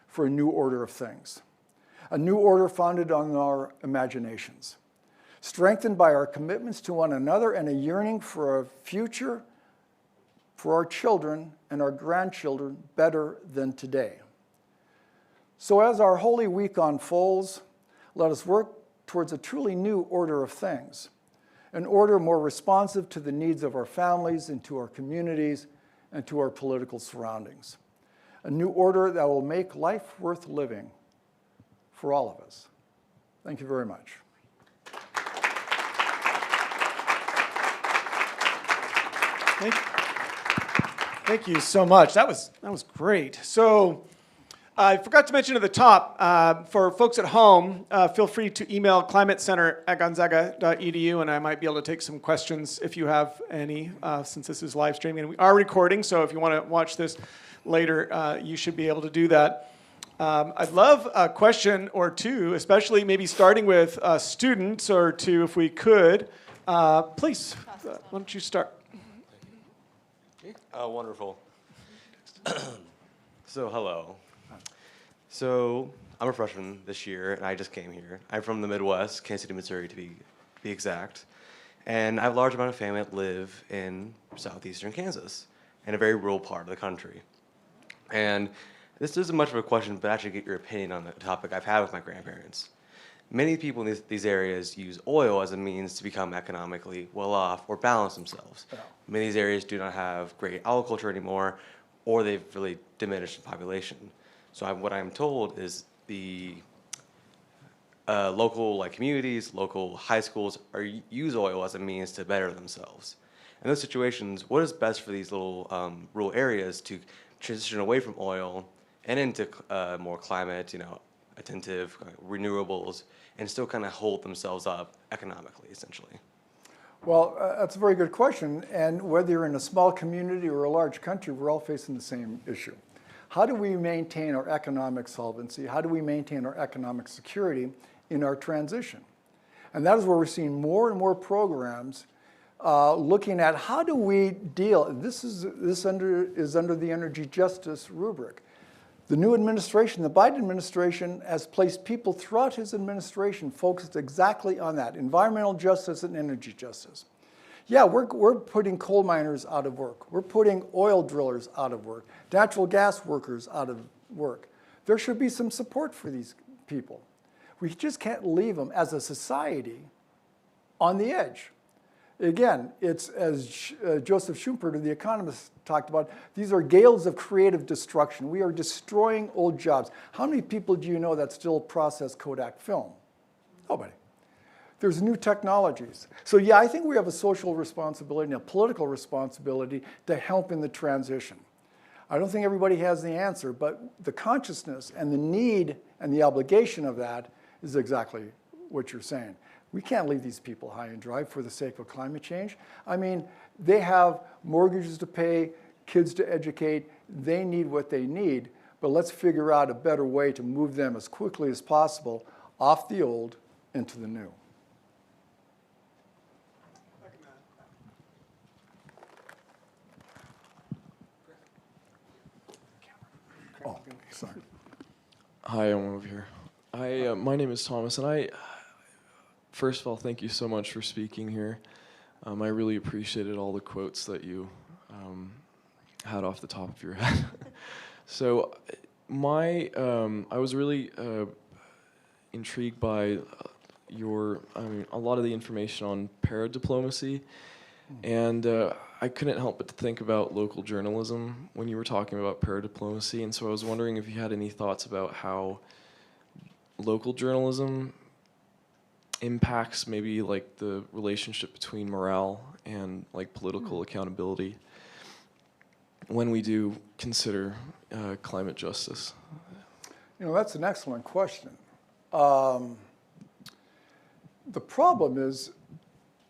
for a new order of things, a new order founded on our imaginations, strengthened by our commitments to one another and a yearning for a future for our children and our grandchildren better than today. So as our Holy Week unfolds, let us work towards a truly new order of things, an order more responsive to the needs of our families and to our communities and to our political surroundings. A new order that will make life worth living for all of us. Thank you very much. Thank you so much. That was great. So I forgot to mention at the top, for folks at home, feel free to email climatecenter@gonzaga.edu, and I might be able to take some questions if you have any, since this is live streaming. And we are recording, so if you want to watch this later, you should be able to do that. I'd love a question or two, especially maybe starting with students or two, if we could. Please, why don't you start? Wonderful. So, hello. So, I'm a freshman this year, and I just came here. I'm from the Midwest, Kansas City, Missouri, to be exact. And I have a large amount of family that live in southeastern Kansas, in a very rural part of the country. And this isn't much of a question, but actually get your opinion on the topic I've had with my grandparents. Many people in these areas use oil as a means to become economically well off or balance themselves. Yeah. Many of these areas do not have great agriculture anymore, or they've really diminished in population. So what I'm told is the local communities, local high schools use oil as a means to better themselves. In those situations, what is best for these little rural areas to transition away from oil and into more climate, attentive renewables, and still kind of hold themselves up economically, essentially? Well, that's a very good question. And whether you're in a small community or a large country, we're all facing the same issue. How do we maintain our economic solvency? How do we maintain our economic security in our transition? And that is where we're seeing more and more programs looking at how do we deal. This is under the energy justice rubric. The new administration, the Biden administration, has placed people throughout his administration focused exactly on that, environmental justice and energy justice. Yeah, we're putting coal miners out of work. We're putting oil drillers out of work, natural gas workers out of work. There should be some support for these people. We just can't leave them as a society on the edge. Again, it's as Joseph Schumpeter, the economist, talked about, these are gales of creative destruction. We are destroying old jobs. How many people do you know that still process Kodak film? Nobody. There's new technologies. So yeah, I think we have a social responsibility and a political responsibility to help in the transition. I don't think everybody has the answer, but the consciousness and the need and the obligation of that is exactly what you're saying. We can't leave these people high and dry for the sake of climate change. I mean, they have mortgages to pay, kids to educate. They need what they need, but let's figure out a better way to move them as quickly as possible off the old into the new. Oh, sorry. Hi, I'm over here. My name is Thomas, and first of all, thank you so much for speaking here. I really appreciated all the quotes that you had off the top of your head. So, I was really intrigued by a lot of the information on paradiplomacy, and I couldn't help but to think about local journalism when you were talking about paradiplomacy, and so I was wondering if you had any thoughts about how local journalism impacts maybe the relationship between morale and political accountability when we do consider climate justice. That's an excellent question. The problem is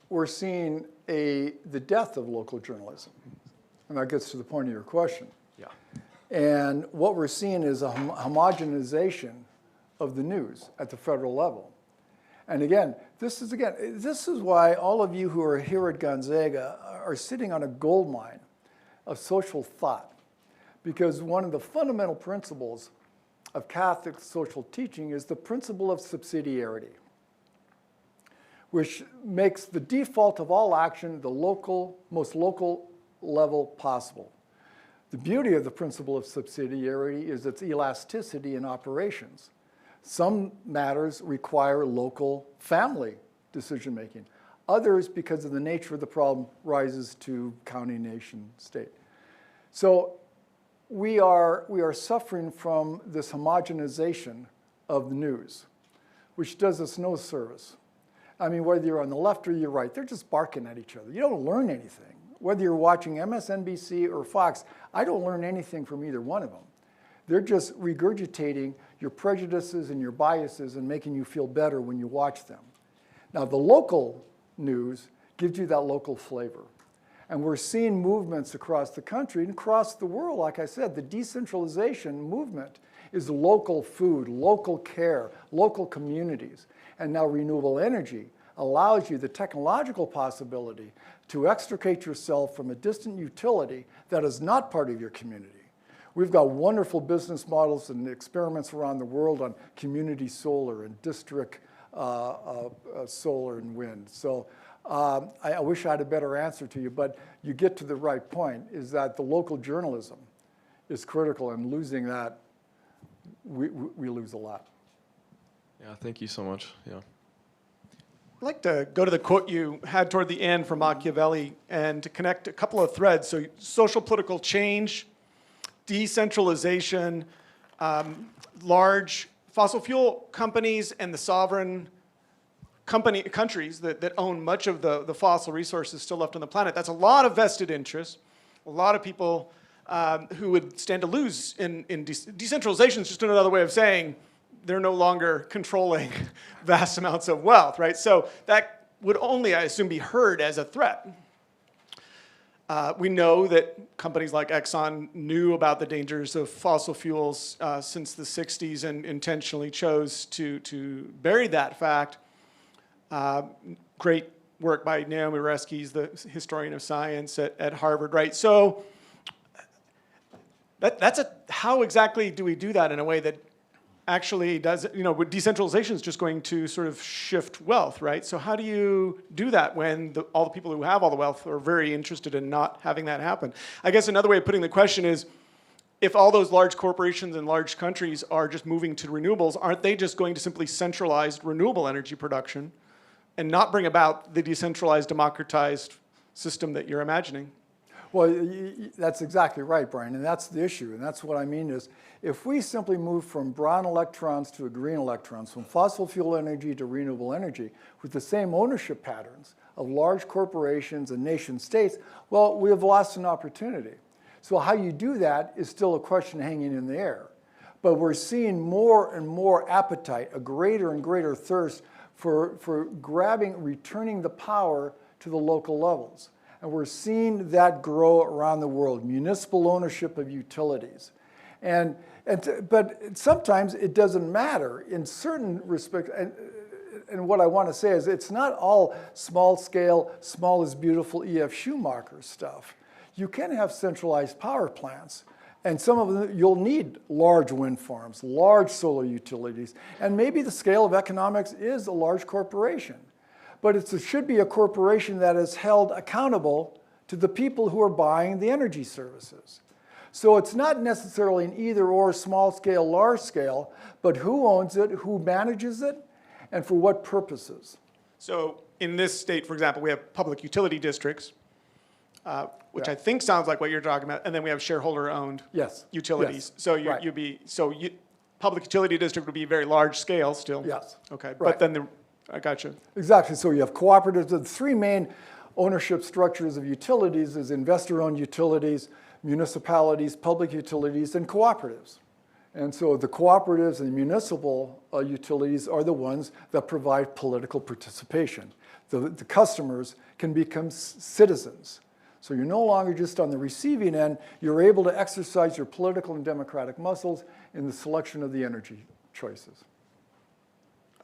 we're seeing the death of local journalism, and that gets to the point of your question. Yeah. And what we're seeing is a homogenization of the news at the federal level. And again, this is why all of you who are here at Gonzaga are sitting on a gold mine of social thought, because one of the fundamental principles of Catholic social teaching is the principle of subsidiarity, which makes the default of all action the most local level possible. The beauty of the principle of subsidiarity is its elasticity in operations. Some matters require local family decision-making. Others, because of the nature of the problem, rises to county, nation, state. So we are suffering from this homogenization of the news, which does us no service. I mean, whether you're on the left or you're right, they're just barking at each other. You don't learn anything. Whether you're watching MSNBC or Fox, I don't learn anything from either one of them. They're just regurgitating your prejudices and your biases and making you feel better when you watch them. Now, the local news gives you that local flavor. And we're seeing movements across the country and across the world. Like I said, the decentralization movement is local food, local care, local communities. And now renewable energy allows you the technological possibility to extricate yourself from a distant utility that is not part of your community. We've got wonderful business models and experiments around the world on community solar and district solar and wind. So I wish I had a better answer to you, but you get to the right point, is that the local journalism is critical, and losing that, we lose a lot. Yeah, thank you so much. Yeah. I'd like to go to the quote you had toward the end from Machiavelli and to connect a couple of threads. So social political change, decentralization, large fossil fuel companies and the sovereign countries that own much of the fossil resources still left on the planet. That's a lot of vested interest, a lot of people who would stand to lose in decentralization is just another way of saying they're no longer controlling vast amounts of wealth, right? So that would only, I assume, be heard as a threat. We know that companies like Exxon knew about the dangers of fossil fuels since the 60s and intentionally chose to bury that fact. Great work by Naomi Oreskes, the historian of science at Harvard, right? So how exactly do we do that in a way that actually does, decentralization is just going to sort of shift wealth, right? So how do you do that when all the people who have all the wealth are very interested in not having that happen? I guess another way of putting the question is, if all those large corporations and large countries are just moving to renewables, aren't they just going to simply centralize renewable energy production and not bring about the decentralized, democratized system that you're imagining? Well, that's exactly right, Brian, and that's the issue. And that's what I mean is, if we simply move from brown electrons to green electrons, from fossil fuel energy to renewable energy, with the same ownership patterns of large corporations and nation states, well, we have lost an opportunity. So how you do that is still a question hanging in the air. But we're seeing more and more appetite, a greater and greater thirst for returning the power to the local levels. And we're seeing that grow around the world, municipal ownership of utilities. But sometimes it doesn't matter in certain respects. And what I want to say is it's not all small scale, small is beautiful E.F. Schumacher stuff. You can have centralized power plants. And some of them, you'll need large wind farms, large solar utilities. And maybe the scale of economics is a large corporation. But it should be a corporation that is held accountable to the people who are buying the energy services. So it's not necessarily an either or, small scale, large scale, but who owns it, who manages it, and for what purposes. So in this state, for example, we have public utility districts, which I think sounds like what you're talking about, and then we have shareholder-owned utilities. Yes. So public utility district would be very large scale still. Yes. Okay, Right. but then I got you. Exactly. So you have cooperatives. The three main ownership structures of utilities is investor-owned utilities, municipalities, public utilities, and cooperatives. And so the cooperatives and municipal utilities are the ones that provide political participation. The customers can become citizens. So you're no longer just on the receiving end. You're able to exercise your political and democratic muscles in the selection of the energy choices.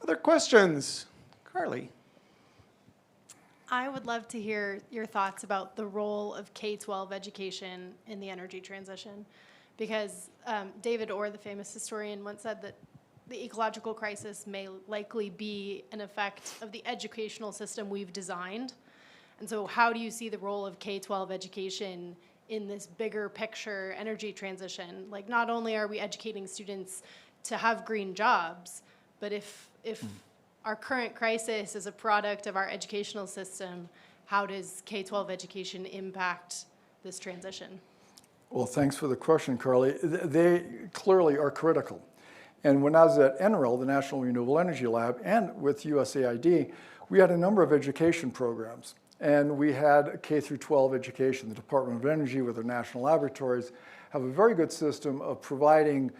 Other questions? Carly. I would love to hear your thoughts about the role of K-12 education in the energy transition, because David Orr, the famous historian, once said that the ecological crisis may likely be an effect of the educational system we've designed. And so how do you see the role of K-12 education in this bigger picture energy transition? Like, not only are we educating students to have green jobs. But if our current crisis is a product of our educational system, how does K-12 education impact this transition? Well, thanks for the question, Carly. They clearly are critical. And when I was at NREL, the National Renewable Energy Lab, and with USAID, we had a number of education programs. And we had K through 12 education. The Department of Energy with their national laboratories have a very good system of providing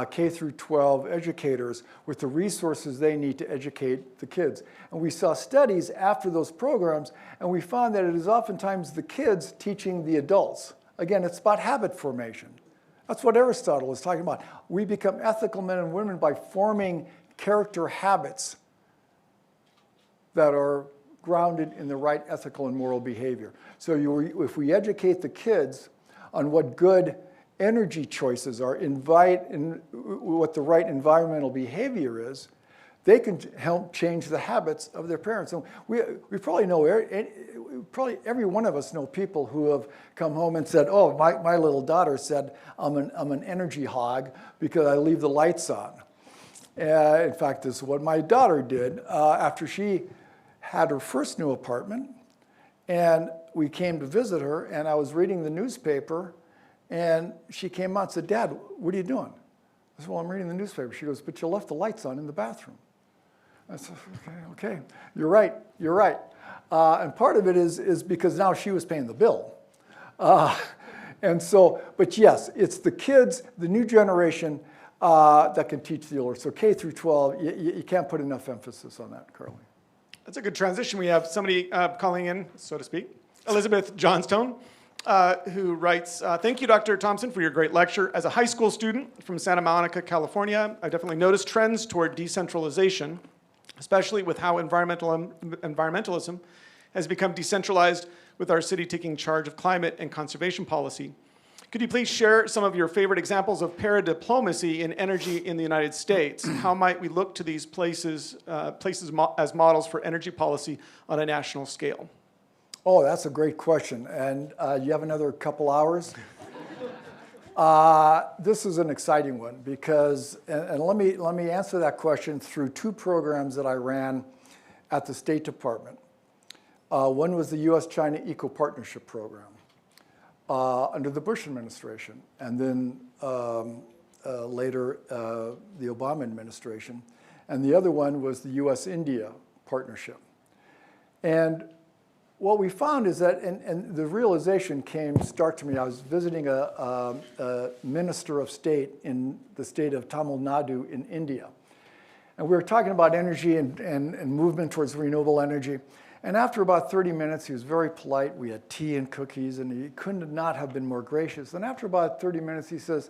K through 12 educators with the resources they need to educate the kids. And we saw studies after those programs, and we found that it is oftentimes the kids teaching the adults. Again, it's about habit formation. That's what Aristotle is talking about. We become ethical men and women by forming character habits that are grounded in the right ethical and moral behavior. So if we educate the kids on what good energy choices are, what the right environmental behavior is, they can help change the habits of their parents. And we probably know, probably every one of us know people who have come home and said, oh, my little daughter said, I'm an energy hog because I leave the lights on. In fact, this is what my daughter did after she had her first new apartment. And we came to visit her, and I was reading the newspaper, and she came out and said, Dad, what are you doing? I said, well, I'm reading the newspaper. She goes, but you left the lights on in the bathroom. I said, okay, you're right. And part of it is because now she was paying the bill. And so, but yes, it's the kids, the new generation that can teach the older. So K through 12, you can't put enough emphasis on that, Carly. That's a good transition. We have somebody calling in, so to speak. Elizabeth Johnstone, who writes, thank you, Dr. Thompson, for your great lecture. As a high school student from Santa Monica, California, I definitely noticed trends toward decentralization, especially with how environmentalism has become decentralized with our city taking charge of climate and conservation policy. Could you please share some of your favorite examples of paradiplomacy in energy in the United States? How might we look to these places as models for energy policy on a national scale? Oh, that's a great question. And you have another couple hours? This is an exciting one because, and let me answer that question through two programs that I ran at the State Department. One was the U.S.-China Eco-Partnership Program under the Bush administration, and then later the Obama administration. And the other one was the U.S.-India Partnership. And what we found is that, and the realization came stark to me. I was visiting a minister of state in the state of Tamil Nadu in India. And we were talking about energy and movement towards renewable energy. And after about 30 minutes, he was very polite. We had tea and cookies, and he could not have been more gracious. And after about 30 minutes, he says,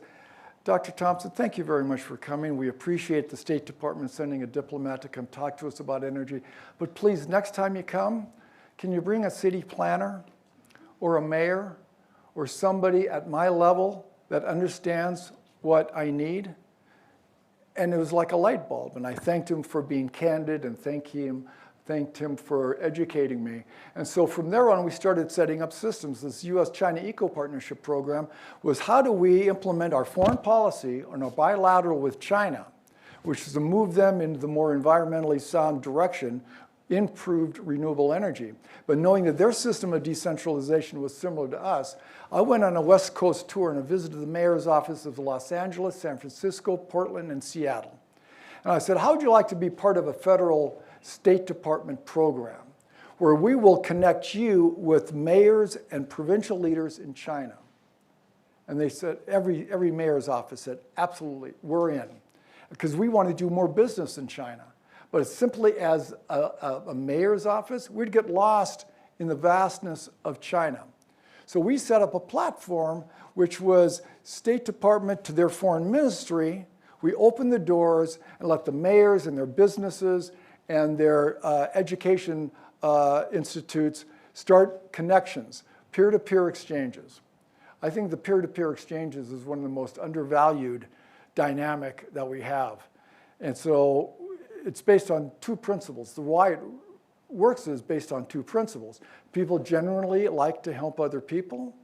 Dr. Thompson, thank you very much for coming. We appreciate the State Department sending a diplomat to come talk to us about energy. But please, next time you come, can you bring a city planner or a mayor or somebody at my level that understands what I need? And it was like a light bulb. And I thanked him for being candid and thanked him for educating me. And so from there on, we started setting up systems. This U.S.-China Eco-Partnership Program was how do we implement our foreign policy on a bilateral with China, which is to move them into the more environmentally sound direction, improved renewable energy. But knowing that their system of decentralization was similar to us, I went on a West Coast tour and I visited the mayor's office of Los Angeles, San Francisco, Portland, and Seattle. And I said, how would you like to be part of a federal State Department program where we will connect you with mayors and provincial leaders in China? And they said, every mayor's office said, absolutely, we're in. Because we want to do more business in China. But simply as a mayor's office, we'd get lost in the vastness of China. So we set up a platform which was State Department to their foreign ministry. We opened the doors and let the mayors and their businesses and their education institutes start connections, peer-to-peer exchanges. I think the peer-to-peer exchanges is one of the most undervalued dynamic that we have. And so it's based on two principles. The why it works is based on two principles. People generally like to help other people,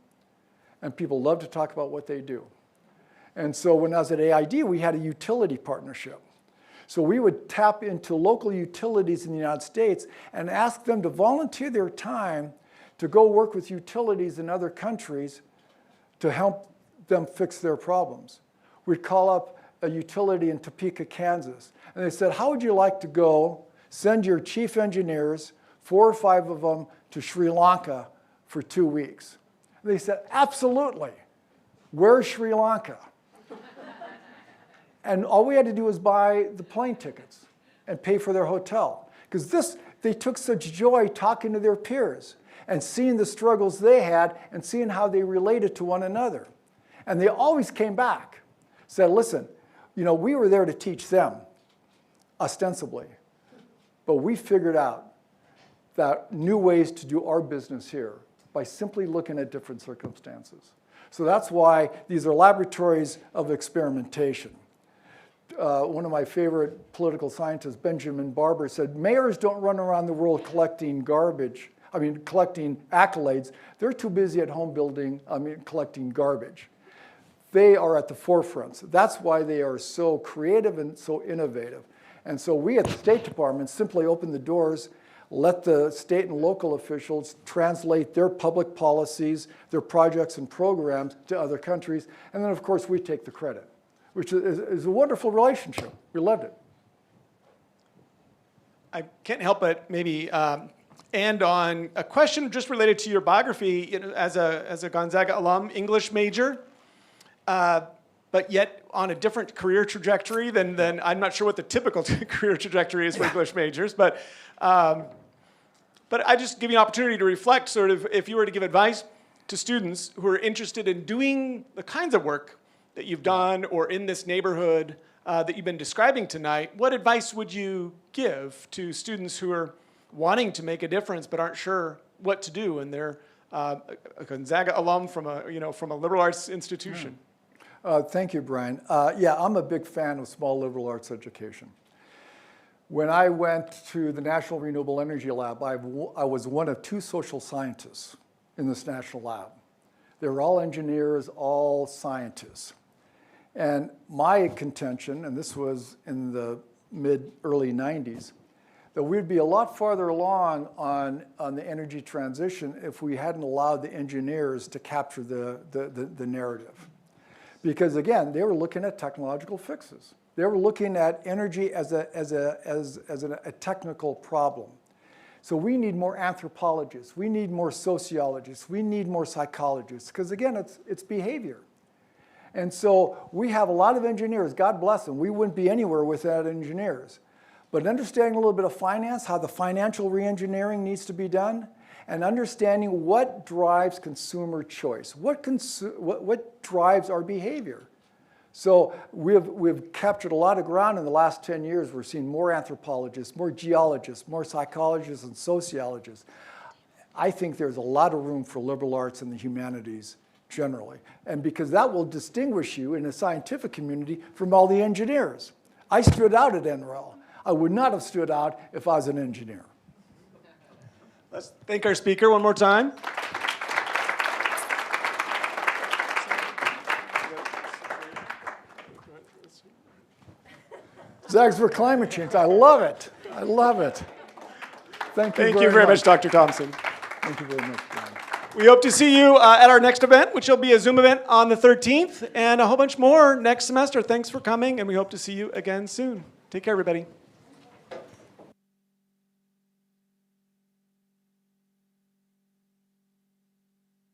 and people love to talk about what they do. And so when I was at AID, we had a utility partnership. So we would tap into local utilities in the United States and ask them to volunteer their time to go work with utilities in other countries to help them fix their problems. We'd call up a utility in Topeka, Kansas, and they said, how would you like to go send your chief engineers, 4 or 5 of them, to Sri Lanka for 2 weeks? And they said, absolutely. Where's Sri Lanka? And all we had to do was buy the plane tickets and pay for their hotel. Because they took such joy talking to their peers and seeing the struggles they had and seeing how they related to one another. And they always came back, said, listen, we were there to teach them, ostensibly. But we figured out that new ways to do our business here by simply looking at different circumstances. So that's why these are laboratories of experimentation. One of my favorite political scientists, Benjamin Barber, said, mayors don't run around the world collecting collecting accolades. They're too busy at home collecting garbage. They are at the forefront. So that's why they are so creative and so innovative. And so we at the State Department simply open the doors, let the state and local officials translate their public policies, their projects and programs to other countries. And then, of course, we take the credit, which is a wonderful relationship. We loved it. I can't help but maybe end on a question just related to your biography. As a Gonzaga alum, English major, but yet on a different career trajectory than I'm not sure what the typical career trajectory is for English majors, but I just give you an opportunity to reflect, sort of, if you were to give advice to students who are interested in doing the kinds of work that you've done or in this neighborhood that you've been describing tonight, what advice would you give to students who are wanting to make a difference but aren't sure what to do, and they're a Gonzaga alum from a liberal arts institution? Thank you, Brian. Yeah, I'm a big fan of small liberal arts education. When I went to the National Renewable Energy Lab, I was one of 2 social scientists in this national lab. They were all engineers, all scientists. And my contention, and this was in the early 90s, that we'd be a lot farther along on the energy transition if we hadn't allowed the engineers to capture the narrative. Because again, they were looking at technological fixes. They were looking at energy as a technical problem. So we need more anthropologists. We need more sociologists. We need more psychologists. Because again, it's behavior. And so we have a lot of engineers. God bless them. We wouldn't be anywhere without engineers. But understanding a little bit of finance, how the financial reengineering needs to be done, and understanding what drives consumer choice, what drives our behavior. So we've captured a lot of ground in the last 10 years. We're seeing more anthropologists, more geologists, more psychologists and sociologists. I think there's a lot of room for liberal arts and the humanities generally. And because that will distinguish you in the scientific community from all the engineers. I stood out at NREL. I would not have stood out if I was an engineer. Let's thank our speaker one more time. Zags for climate change. I love it. I love it. Thank you very much, Dr. Thompson. Thank you very much, Brian. We hope to see you at our next event, which will be a Zoom event on the 13th, and a whole bunch more next semester. Thanks for coming, and we hope to see you again soon. Take care, everybody.